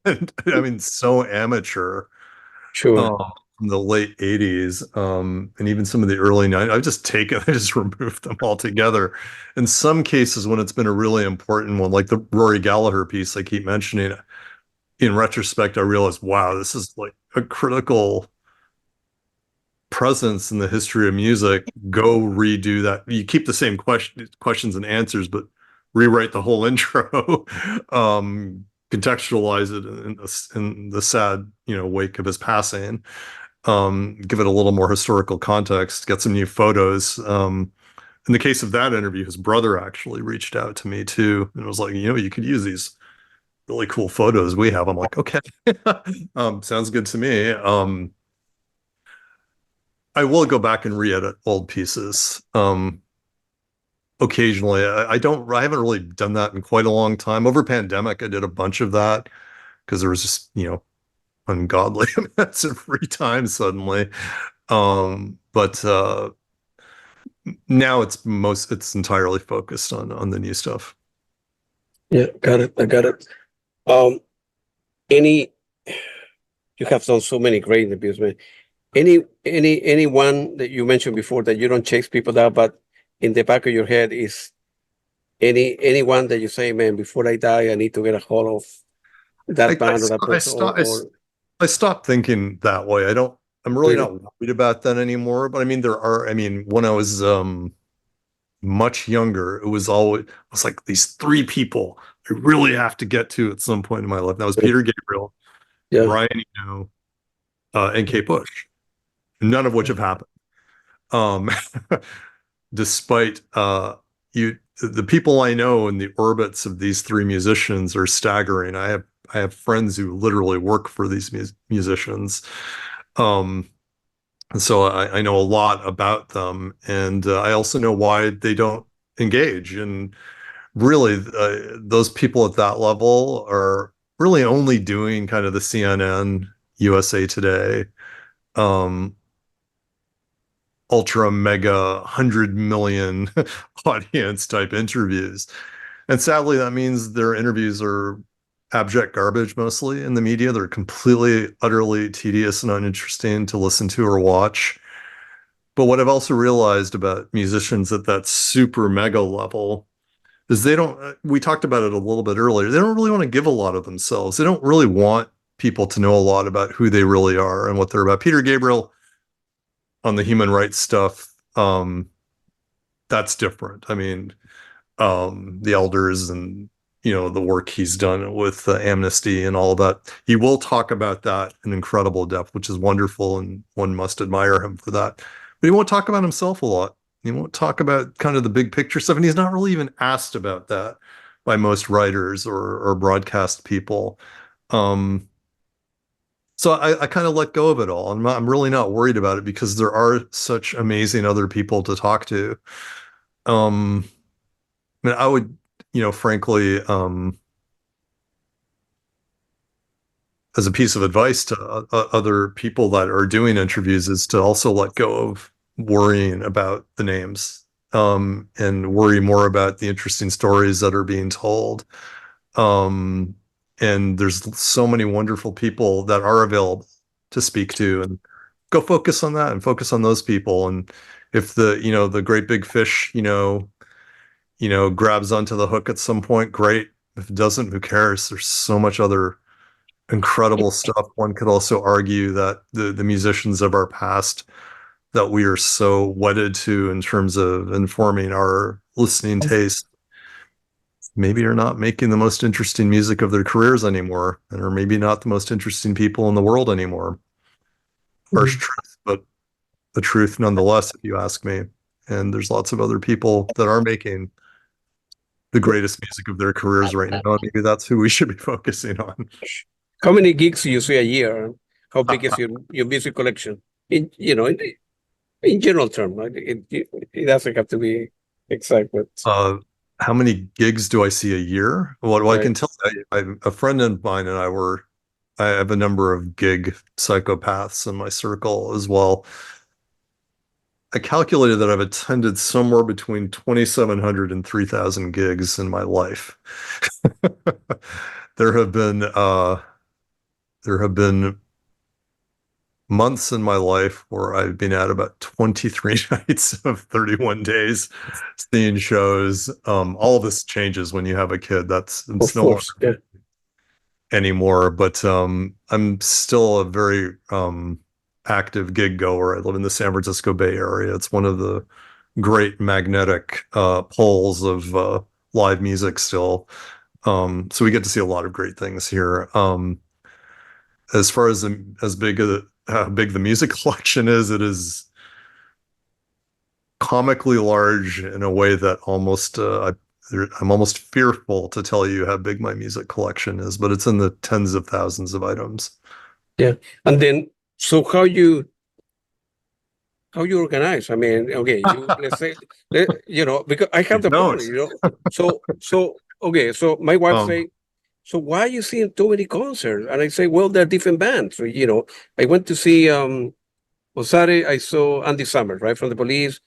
And, I mean, so amateur. sure. From the late 80s, and even some of the early 90s. I just removed them altogether. In some cases, when it's been a really important one, like the Rory Gallagher piece I keep mentioning, in retrospect, I realized, wow, this is like a critical presence in the history of music. Go redo that. You keep the same questions and answers, but rewrite the whole intro, contextualize it in the sad, wake of his passing. Give it a little more historical context, get some new photos. In the case of that interview, his brother actually reached out to me too and was like, you could use these really cool photos we have. I'm like, okay, sounds good to me. I will go back and re-edit old pieces. Occasionally, I haven't really done that in quite a long time. Over pandemic, I did a bunch of that because there was just, ungodly amounts of free time suddenly. But now it's entirely focused on the new stuff. Yeah, got it. I got it. Um, any you have done so many great interviews, man. Anyone that you mentioned before that you don't chase people down, but in the back of your head is anyone that you say, man, before I die, I need to get a hold of that band or that person or I stopped thinking that way. I'm really really? not worried about that anymore. But I mean, when I was much younger, it was like these three people I really have to get to at some point in my life. That was Peter Gabriel, Yeah. Brian Eno, and Kate Bush, none of which have happened. Um, despite the people I know in the orbits of these three musicians are staggering. I have friends who literally work for these musicians. And so I know a lot about them, and I also know why they don't engage. And really, those people at that level are really only doing kind of the CNN, USA Today, um, ultra mega 100 million audience type interviews. And sadly, that means their interviews are abject garbage mostly in the media. They're completely, utterly tedious and uninteresting to listen to or watch. But what I've also realized about musicians at that super mega level is we talked about it a little bit earlier, they don't really want to give a lot of themselves. They don't really want people to know a lot about who they really are and what they're about. Peter Gabriel on the human rights stuff, that's different. I mean, the elders and the work he's done with Amnesty and all of that. He will talk about that in incredible depth, which is wonderful, and one must admire him for that. But he won't talk about himself a lot. He won't talk about kind of the big picture stuff, and he's not really even asked about that by most writers or broadcast people. So I kind of let go of it all. I'm really not worried about it because there are such amazing other people to talk to. I mean, I would, frankly, as a piece of advice to other people that are doing interviews is to also let go of worrying about the names, and worry more about the interesting stories that are being told. And there's so many wonderful people that are available to speak to, and go focus on that and focus on those people. And if the great big fish, grabs onto the hook at some point, great. If it doesn't, who cares? There's so much other incredible stuff. One could also argue that the musicians of our past that we are so wedded to in terms of informing our listening taste maybe are not making the most interesting music of their careers anymore, and are maybe not the most interesting people in the world anymore. Harsh truth, but the truth nonetheless, if you ask me. And there's lots of other people that are making the greatest music of their careers right now. Maybe that's who we should be focusing on. How many gigs do you see a year? How big is your music collection? In general term, right? It doesn't have to be exact, but How many gigs do I see a year? Well, I right. can tell you, a friend of mine and I have a number of gig psychopaths in my circle as well. I calculated that I've attended somewhere between 2,700 and 3,000 gigs in my life. There have been months in my life where I've been at about 23 nights of 31 days seeing shows. All of this changes when you have a kid. It's Of no longer course, yeah. anymore, but I'm still a very active gig goer. I live in the San Francisco Bay Area. It's one of the great magnetic poles of live music still. So we get to see a lot of great things here. As far as how big the music collection is, it is comically large in a way that I'm almost fearful to tell you how big my music collection is, but it's in the tens of thousands of items. Yeah. And then, so how you organize? I mean, okay, let's say, because I have You the don't. problem. Okay, so my wife Um, say, so why are you seeing too many concerts? And I say, well, they're different bands. So, I went to see, on Saturday, I saw Andy Summers, right, from the Police.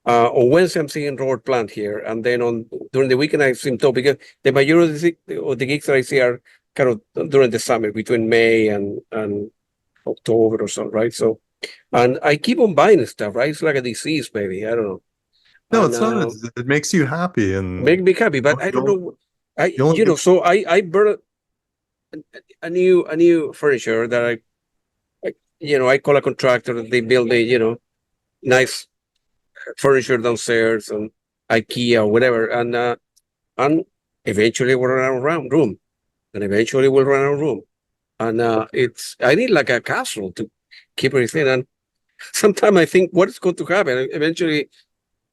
On Wednesday, I'm seeing Robert Plant here. And then during the weekend, I see Top, because the majority of the gigs that I see are kind of during the summer, between May and October or so, right? So, and I keep on buying stuff, right? It's like a disease, maybe. I don't know. No, and it's not. It makes you happy, make and me happy. But I don't know. you only get, So I bought a new furniture that I call a contractor. They build me, nice furniture downstairs and IKEA or whatever, and eventually we'll run out of room, and eventually we'll run out of room, and I need like a castle to keep everything. And sometimes I think what is going to happen eventually.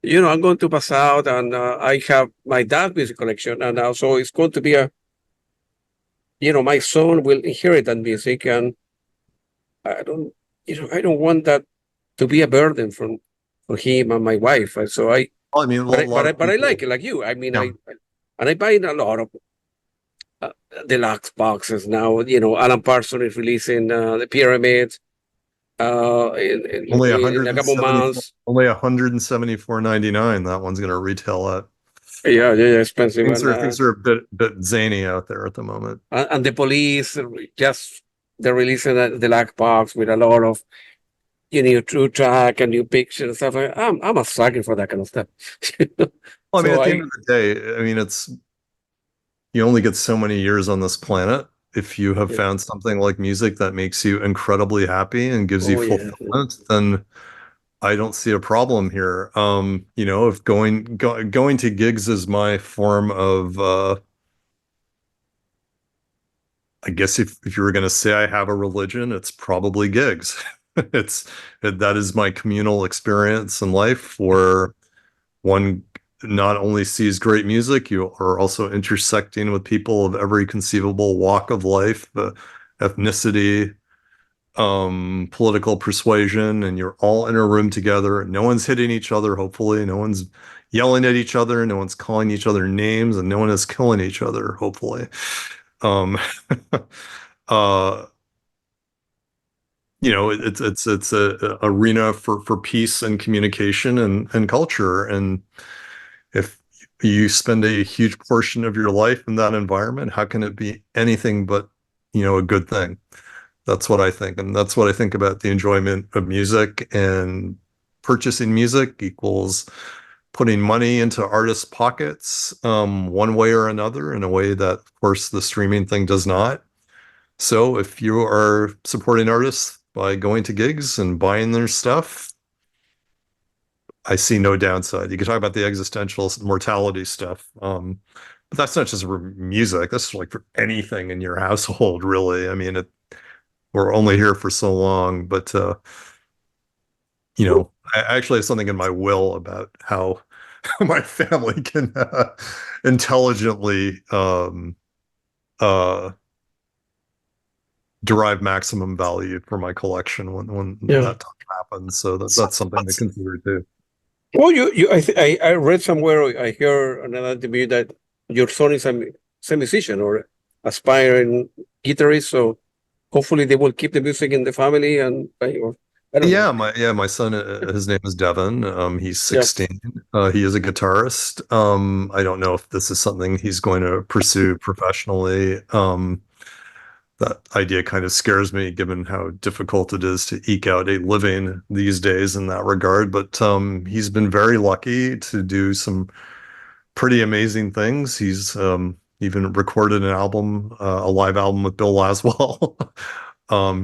I'm going to pass out, and I have my dad's music collection, and also it's going to be my son will inherit that music, and I don't, I don't want that to be a burden for him and my wife. And so well, I mean, a lot of but I like people. it, like you. I mean, Yeah. I buy a lot of uh, deluxe boxes now. Alan Parsons is releasing the Pyramids Only in a couple 174, months. only 174.99. That one's going to retail at. Yeah, yeah, expensive, Things are a bit zany out there at the moment. and the Police just they're releasing the deluxe box with a lot of true track and new pictures and stuff. I'm a sucker for that kind of stuff. Well, I mean, So at the end of the day, I mean, it's you only get so many years on this planet. If you have yeah. found something like music that makes you incredibly happy and gives you Oh yeah. fulfillment, then I don't see a problem here. If going to gigs is my form of I guess if you were going to say I have a religion, it's probably gigs. That is my communal experience in life where one not only sees great music, you are also intersecting with people of every conceivable walk of life, ethnicity, political persuasion, and you're all in a room together. No one's hitting each other, hopefully. No one's yelling at each other. No one's calling each other names, and no one is killing each other, hopefully. Um, uh, it's a arena for peace and communication and culture. And if you spend a huge portion of your life in that environment, how can it be anything but, a good thing? That's what I think. And that's what I think about the enjoyment of music, and purchasing music equals putting money into artists' pockets, one way or another, in a way that, of course, the streaming thing does not. So if you are supporting artists by going to gigs and buying their stuff, I see no downside. You can talk about the existential mortality stuff, but that's not just for music. That's like for anything in your household, really. I mean, we're only here for so long, but I actually have something in my will about how my family can intelligently derive maximum value for my collection when Yeah. that time happens. So that's something to consider too. Well, I read somewhere, I hear another interview that your son is a musician or aspiring guitarist. So hopefully they will keep the music in the family, and or, I don't know. My son, his name is Devin. He's Yeah. 16. He is a guitarist. I don't know if this is something he's going to pursue professionally. That idea kind of scares me, given how difficult it is to eke out a living these days in that regard. But he's been very lucky to do some pretty amazing things. He's even recorded an album, a live album with Bill Laswell.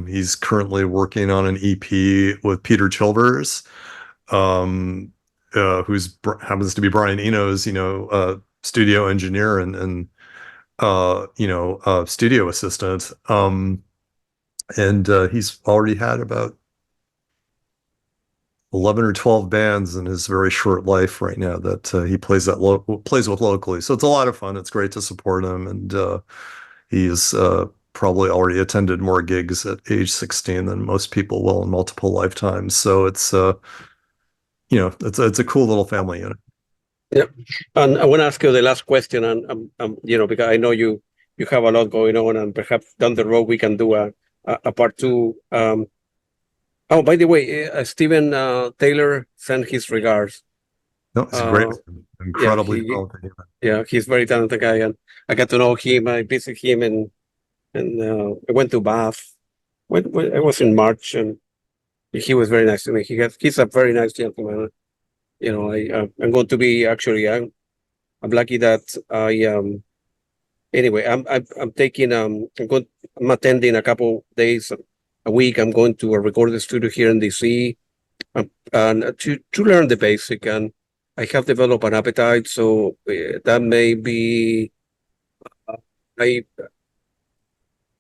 He's currently working on an EP with Peter Chilvers, who's happens to be Brian Eno's, studio engineer and studio assistant. And he's already had about 11 or 12 bands in his very short life right now that he plays with locally. So it's a lot of fun. It's great to support him. And he's probably already attended more gigs at age 16 than most people will in multiple lifetimes. So it's it's a cool little family unit. Yeah. And I want to ask you the last question, and because I know you have a lot going on, and perhaps down the road we can do a part two. Oh, by the way, Stephen Taylor sent his regards. No, it's a great, Yeah, incredibly talented human. yeah, he's a very talented guy, and I got to know him. I visited him, and I went to Bath. When I was in March, and he was very nice to me. He's a very nice gentleman. I'm going to be actually, I'm lucky that anyway, I'm taking, I'm attending a couple days a week. I'm going to a recording studio here in DC, and to learn the basic, and I have developed an appetite, so that may be, I,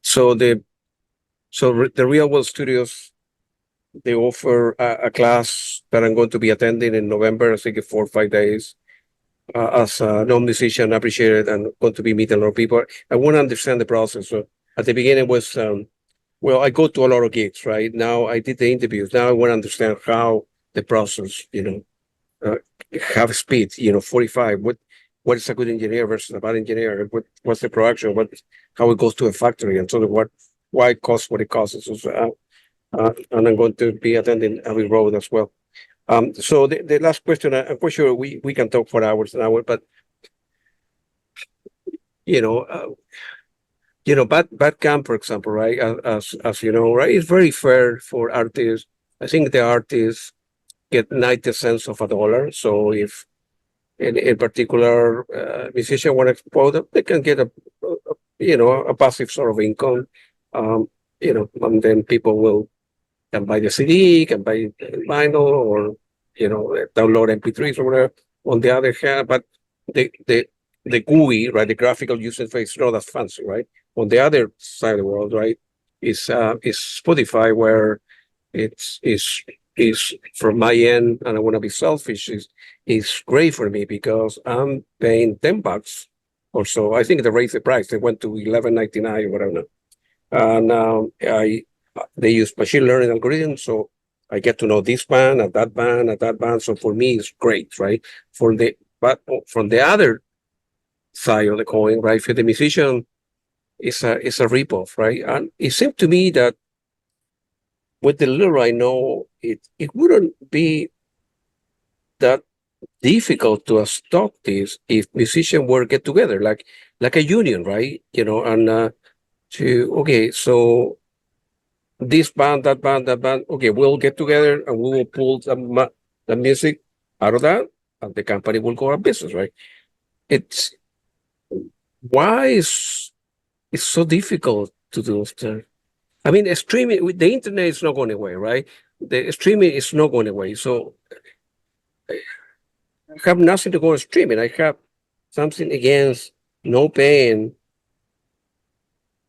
so the Real World Studios, they offer a class that I'm going to be attending in November, I think 4 or 5 days. As a non-musician, appreciate it, and going to be meeting a lot of people. I want to understand the process. So at the beginning was, well, I go to a lot of gigs, right? Now I did the interviews. Now I want to understand how the process, have speed, 45. What is a good engineer versus a bad engineer? What's the production? How it goes to a factory, and so why it costs what it costs. So, and I'm going to be attending Abbey Road as well. So the last question, I'm quite sure we can talk for hours and hours, but you know, bad camp, for example, right? As you know, right? It's very fair for artists. I think the artists get 90 cents of a dollar. So if in particular musician want to export them, they can get a passive sort of income. And then people can buy the CD, can buy vinyl, or download MP3s or whatever. On the other hand, but the GUI, right, the graphical user interface is not as fancy, right? On the other side of the world, right, is Spotify, where is from my end, and I want to be selfish, is great for me because I'm paying $10 or so. I think they raised the price; they went to $11.99 or whatever. And they use machine learning algorithms, so I get to know this band and that band and that band. So for me, it's great, right? But from the other side of the coin, right, for the musician, it's a ripoff, right? And it seemed to me that with the little I know, it wouldn't be that difficult to stop this if musicians were get together, like a union, right? And okay, so this band, that band, that band. Okay, we'll get together and we will pull the music out of that, and the company will go out of business, right? It's why is it's so difficult to do that? I mean, streaming with the internet is not going away, right? The streaming is not going away. So I have nothing to go on streaming. I have something against no paying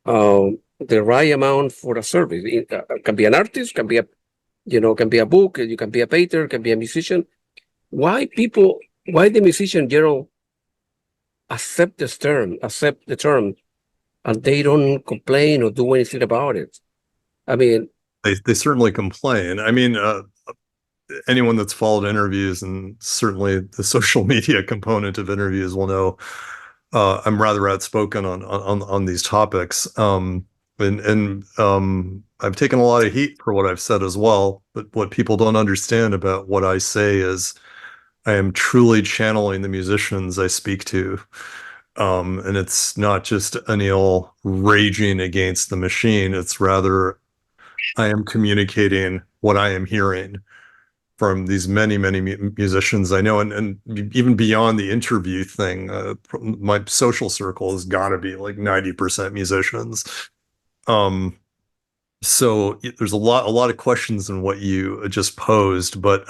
the right amount for a service. It can be an artist, can be a book, you can be a painter, can be a musician. Why the musician general accept the term, and they don't complain or do anything about it? I mean, they certainly complain. I mean, anyone that's followed interviews, and certainly the social media component of interviews, will know I'm rather outspoken on these topics. And I've taken a lot of heat for what I've said as well. But what people don't understand about what I say is I am truly channeling the musicians I speak to. And it's not just Anil raging against the machine. It's rather I am communicating what I am hearing from these many, many musicians I know. And even beyond the interview thing, my social circle has got to be like 90% musicians. So there's a lot of questions in what you just posed, but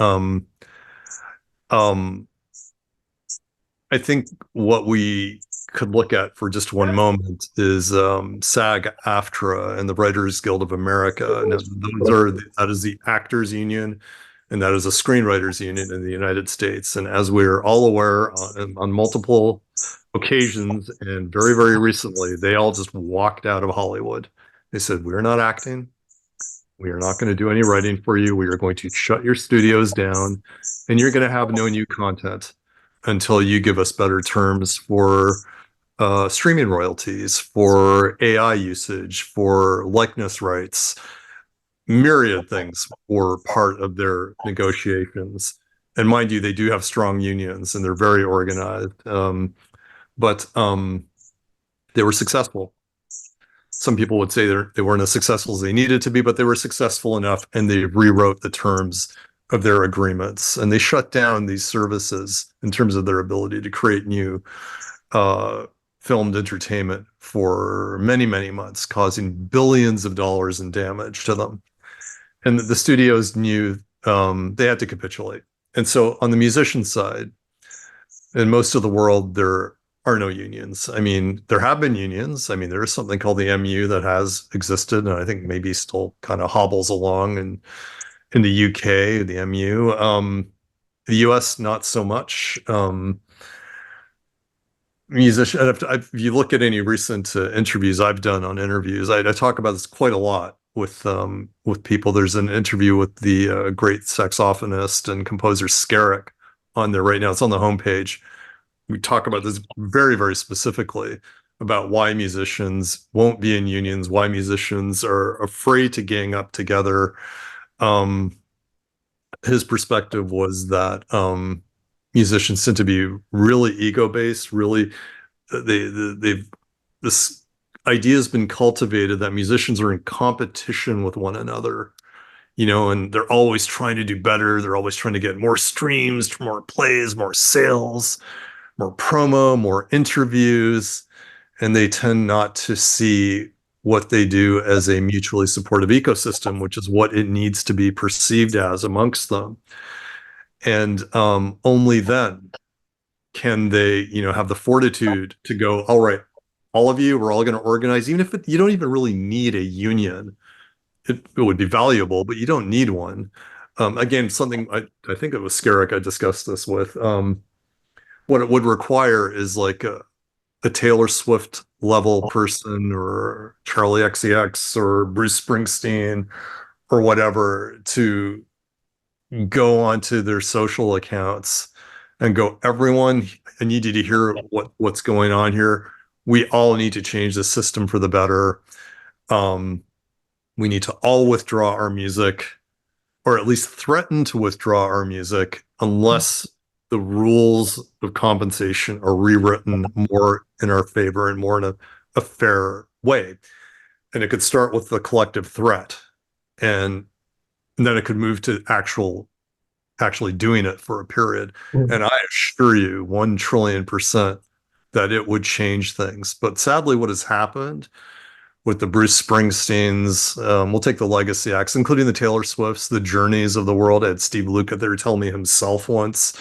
I think what we could look at for just one moment is SAG-AFTRA and the Writers Guild of America. Now, that is the Actors Union, and that is a Screenwriters Union in the United States. And as we're all aware, on multiple occasions and very, very recently, they all just walked out of Hollywood. They said, we're not acting. We are not going to do any writing for you. We are going to shut your studios down, and you're going to have no new content until you give us better terms for streaming royalties, for AI usage, for likeness rights. Myriad things were part of their negotiations. And mind you, they do have strong unions and they're very organized. But they were successful. Some people would say they weren't as successful as they needed to be, but they were successful enough, and they rewrote the terms of their agreements, and they shut down these services in terms of their ability to create new filmed entertainment for many, many months, causing billions of dollars in damage to them. And the studios knew they had to capitulate. And so on the musician side, in most of the world, there are no unions. I mean, there have been unions. I mean, there is something called the MU that has existed, and I think maybe still kind of hobbles along. And in the UK, the MU, the US, not so much. If you look at any recent interviews I've done on Interviews, I talk about this quite a lot with people. There's an interview with the great saxophonist and composer Skerrick on there right now. It's on the homepage. We talk about this very, very specifically about why musicians won't be in unions, why musicians are afraid to gang up together. His perspective was that musicians tend to be really ego-based, really this idea has been cultivated that musicians are in competition with one another, and they're always trying to do better. They're always trying to get more streams, more plays, more sales, more promo, more interviews, and they tend not to see what they do as a mutually supportive ecosystem, which is what it needs to be perceived as amongst them. And only then can they, have the fortitude to go, all right, all of you, we're all going to organize, even if you don't even really need a union. It would be valuable, but you don't need one. Again, something I think it was Skerrick I discussed this with. What it would require is like a Taylor Swift level person, or Charlie XCX, or Bruce Springsteen, or whatever, to go onto their social accounts and go, everyone, I need you to hear what's going on here. We all need to change the system for the better. We need to all withdraw our music, or at least threaten to withdraw our music, unless the rules of compensation are rewritten more in our favor and more in a fair way. And it could start with the collective threat, and then it could move to actually doing it for a period. And I assure you 1 trillion% that it would change things. But sadly, what has happened with the Bruce Springsteens, we'll take the legacy acts, including the Taylor Swifts, the Journeys of the world. I had Steve Luca there tell me himself once,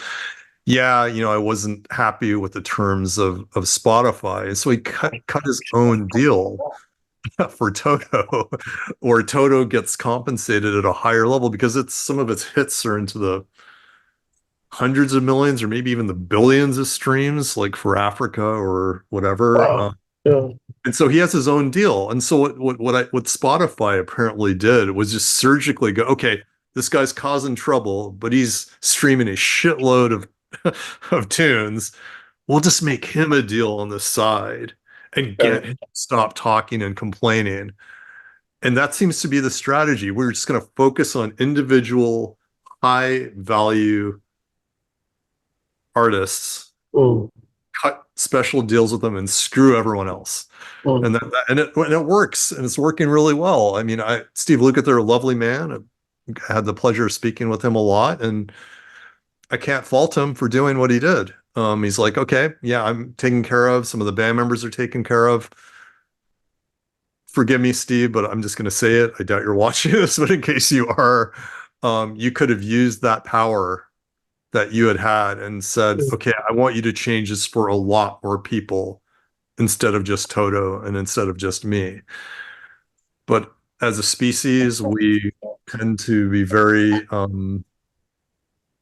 yeah, I wasn't happy with the terms of Spotify. And so he cut his own deal for Toto, or Toto gets compensated at a higher level because some of its hits are into the hundreds of millions, or maybe even the billions of streams, like for Africa or whatever. Wow. Yeah. And so he has his own deal. And so what Spotify apparently did was just surgically go, okay, this guy's causing trouble, but he's streaming a shitload of tunes. We'll just make him a deal on the side and get him to stop talking and complaining. And that seems to be the strategy. We're just going to focus on individual high value artists, cut special deals with them, and screw everyone else. And it works, and it's working really well. I mean, Steve Lukather, a lovely man. I had the pleasure of speaking with him a lot, and I can't fault him for doing what he did. He's like, okay, yeah, I'm taken care of. Some of the band members are taken care of. Forgive me, Steve, but I'm just going to say it. I doubt you're watching this, but in case you are, you could have used that power that you had and said, okay, I want you to change this for a lot more people instead of just Toto and instead of just me. But as a species, we tend to be very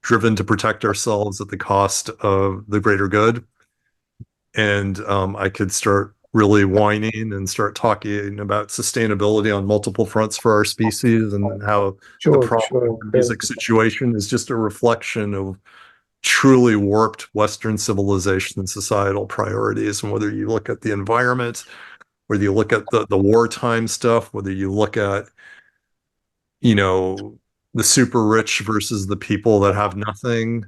driven to protect ourselves at the cost of the greater good. And I could start really whining and start talking about sustainability on multiple fronts for our species, and how the problem music situation is just a reflection of truly warped Western civilization and societal priorities. And whether you look at the environment, whether you look at the wartime stuff, whether you look at, the super rich versus the people that have nothing,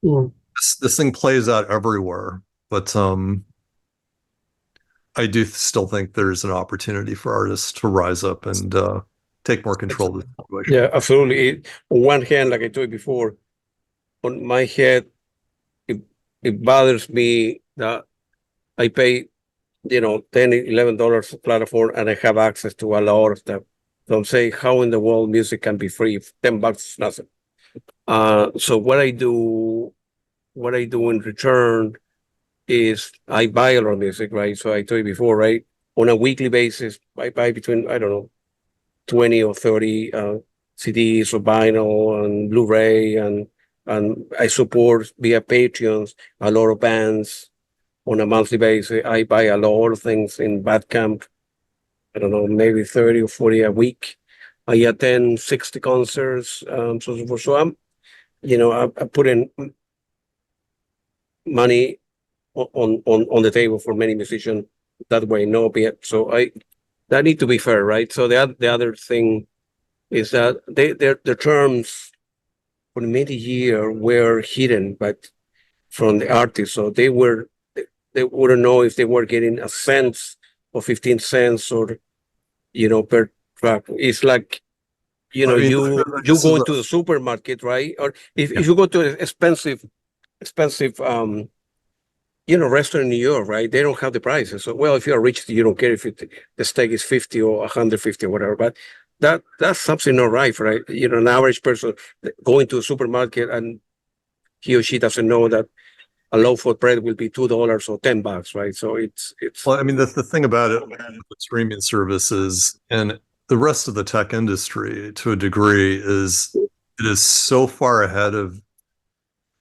this thing plays out everywhere. But I do still think there's an opportunity for artists to rise up and take more control of the situation. Yeah, absolutely. On one hand, like I told you before, on my head, it bothers me that I pay, $10, $11 a platform and I have access to a lot of stuff. So I'm saying, how in the world music can be free? $10 is nothing. So what I do in return is I buy a lot of music, right? So I told you before, right? On a weekly basis, I buy between, I don't know, 20 or 30 CDs or vinyl and Blu-ray, and I support via Patreons a lot of bands on a monthly basis. I buy a lot of things in Bandcamp. I don't know, maybe 30 or 40 a week. I attend 60 concerts, so forth. So I put in money on the table for many musicians that way. No, so that need to be fair, right? So the other thing is that their terms for many years were hidden, but from the artists, so they wouldn't know if they were getting a cent or 15 cents or per track. It's like I mean, you this go is into the supermarket, right? Or if you go to an expensive restaurant in New York, right? They don't have the prices. So, well, if you're rich, you don't care if the steak is 50 or 150 or whatever. But that's something not right, right? An average person going to a supermarket and he or she doesn't know that a loaf of bread will be $2 or $10, right? So it's well, I mean, the thing about it with streaming services and the rest of the tech industry to a degree is it is so far ahead of,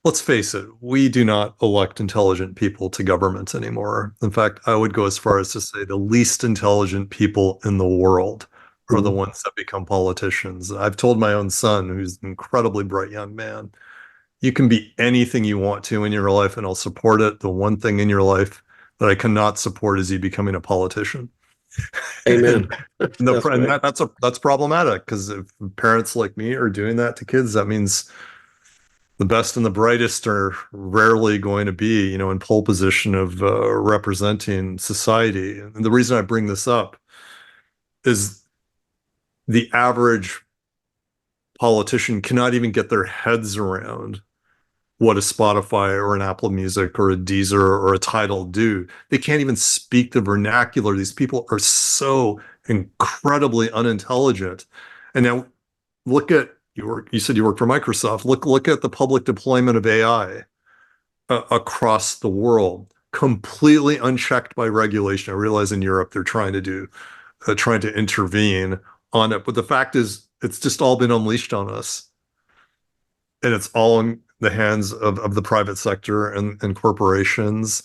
let's face it, we do not elect intelligent people to government anymore. In fact, I would go as far as to say the least intelligent people in the world are the ones that become politicians. I've told my own son, who's an incredibly bright young man, you can be anything you want to in your life and I'll support it. The one thing in your life that I cannot support is you becoming a politician. amen. That's problematic, because if parents like me are doing that to kids, that means the best and the brightest are rarely going to be, in pole position of representing society. And the reason I bring this up is the average politician cannot even get their heads around what a Spotify or an Apple Music or a Deezer or a Tidal do. They can't even speak the vernacular. These people are so incredibly unintelligent. And now look at you said you work for Microsoft. Look at the public deployment of AI across the world, completely unchecked by regulation. I realize in Europe they're trying to intervene on it, but the fact is it's just all been unleashed on us, and it's all in the hands of the private sector and corporations,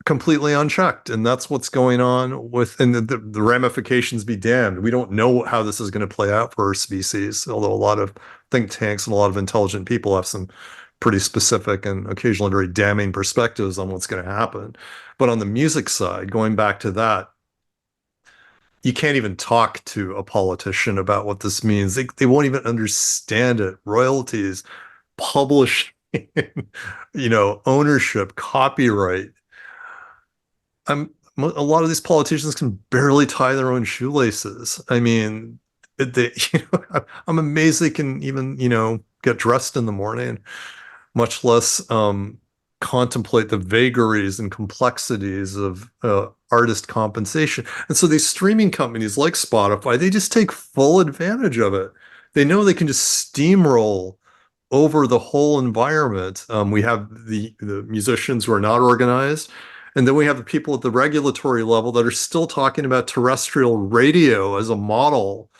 completely unchecked. And that's what's going on and the ramifications be damned. We don't know how this is going to play out for our species, although a lot of think tanks and a lot of intelligent people have some pretty specific and occasionally very damning perspectives on what's going to happen. But on the music side, going back to that, you can't even talk to a politician about what this means. They won't even understand it. Royalties, publishing, ownership, copyright. A lot of these politicians can barely tie their own shoelaces. I mean, I'm amazed they can even, get dressed in the morning, much less contemplate the vagaries and complexities of artist compensation. And so these streaming companies like Spotify, they just take full advantage of it. They know they can just steamroll over the whole environment. We have the musicians who are not organized, and then we have the people at the regulatory level that are still talking about terrestrial radio as a model.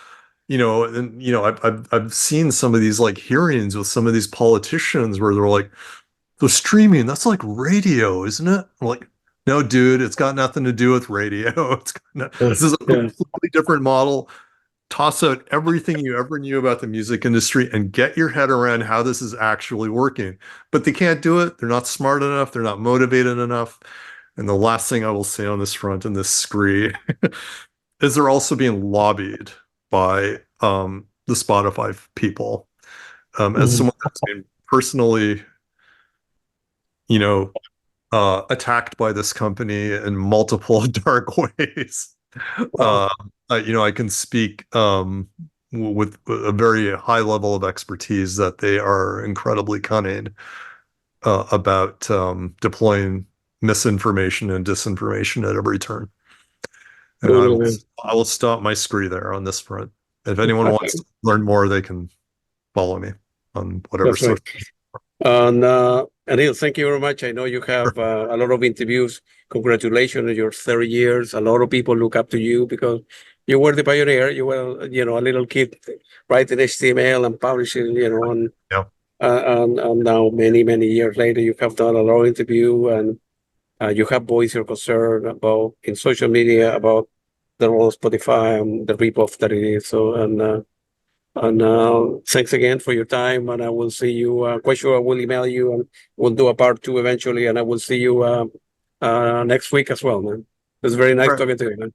I've seen some of these like hearings with some of these politicians where they're like, the streaming, that's like radio, isn't it? I'm like, no, dude, it's got nothing to do with radio. This is a completely different model. Toss out everything you ever knew about the music industry and get your head around how this is actually working. But they can't do it. They're not smart enough. They're not motivated enough. And the last thing I will say on this front, in this scree, is they're also being lobbied by the Spotify people. As someone that's been personally, attacked by this company in multiple dark ways. Wow. I can speak with a very high level of expertise that they are incredibly cunning about deploying misinformation and disinformation at every turn. And Absolutely, man. I will stop my scree there on this front. If anyone wants to learn more, they can follow me on whatever That's right. social. And Anil, thank you very much. I know you have a lot of interviews. Congratulations on your 30 years. A lot of people look up to you because you were the pioneer. You were, a little kid writing HTML and publishing, Yeah. and now many years later, you have done a lot of interview and you have voiced your concern about in social media about the role of Spotify and the ripoff that it is. So, and thanks again for your time. And I will see you. Quite sure I will email you and we'll do a part two eventually. And I will see you next week as well, man. It was very nice All right. talking to you, man.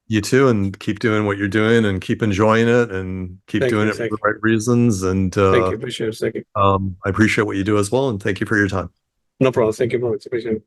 You too, and keep doing what you're doing and keep enjoying it and keep Thank doing you. it for Thank the you. right reasons. And Thank you. Appreciate it. Thank you. I appreciate what you do as well. And thank you for your time. No problem. Thank you very much. Appreciate it.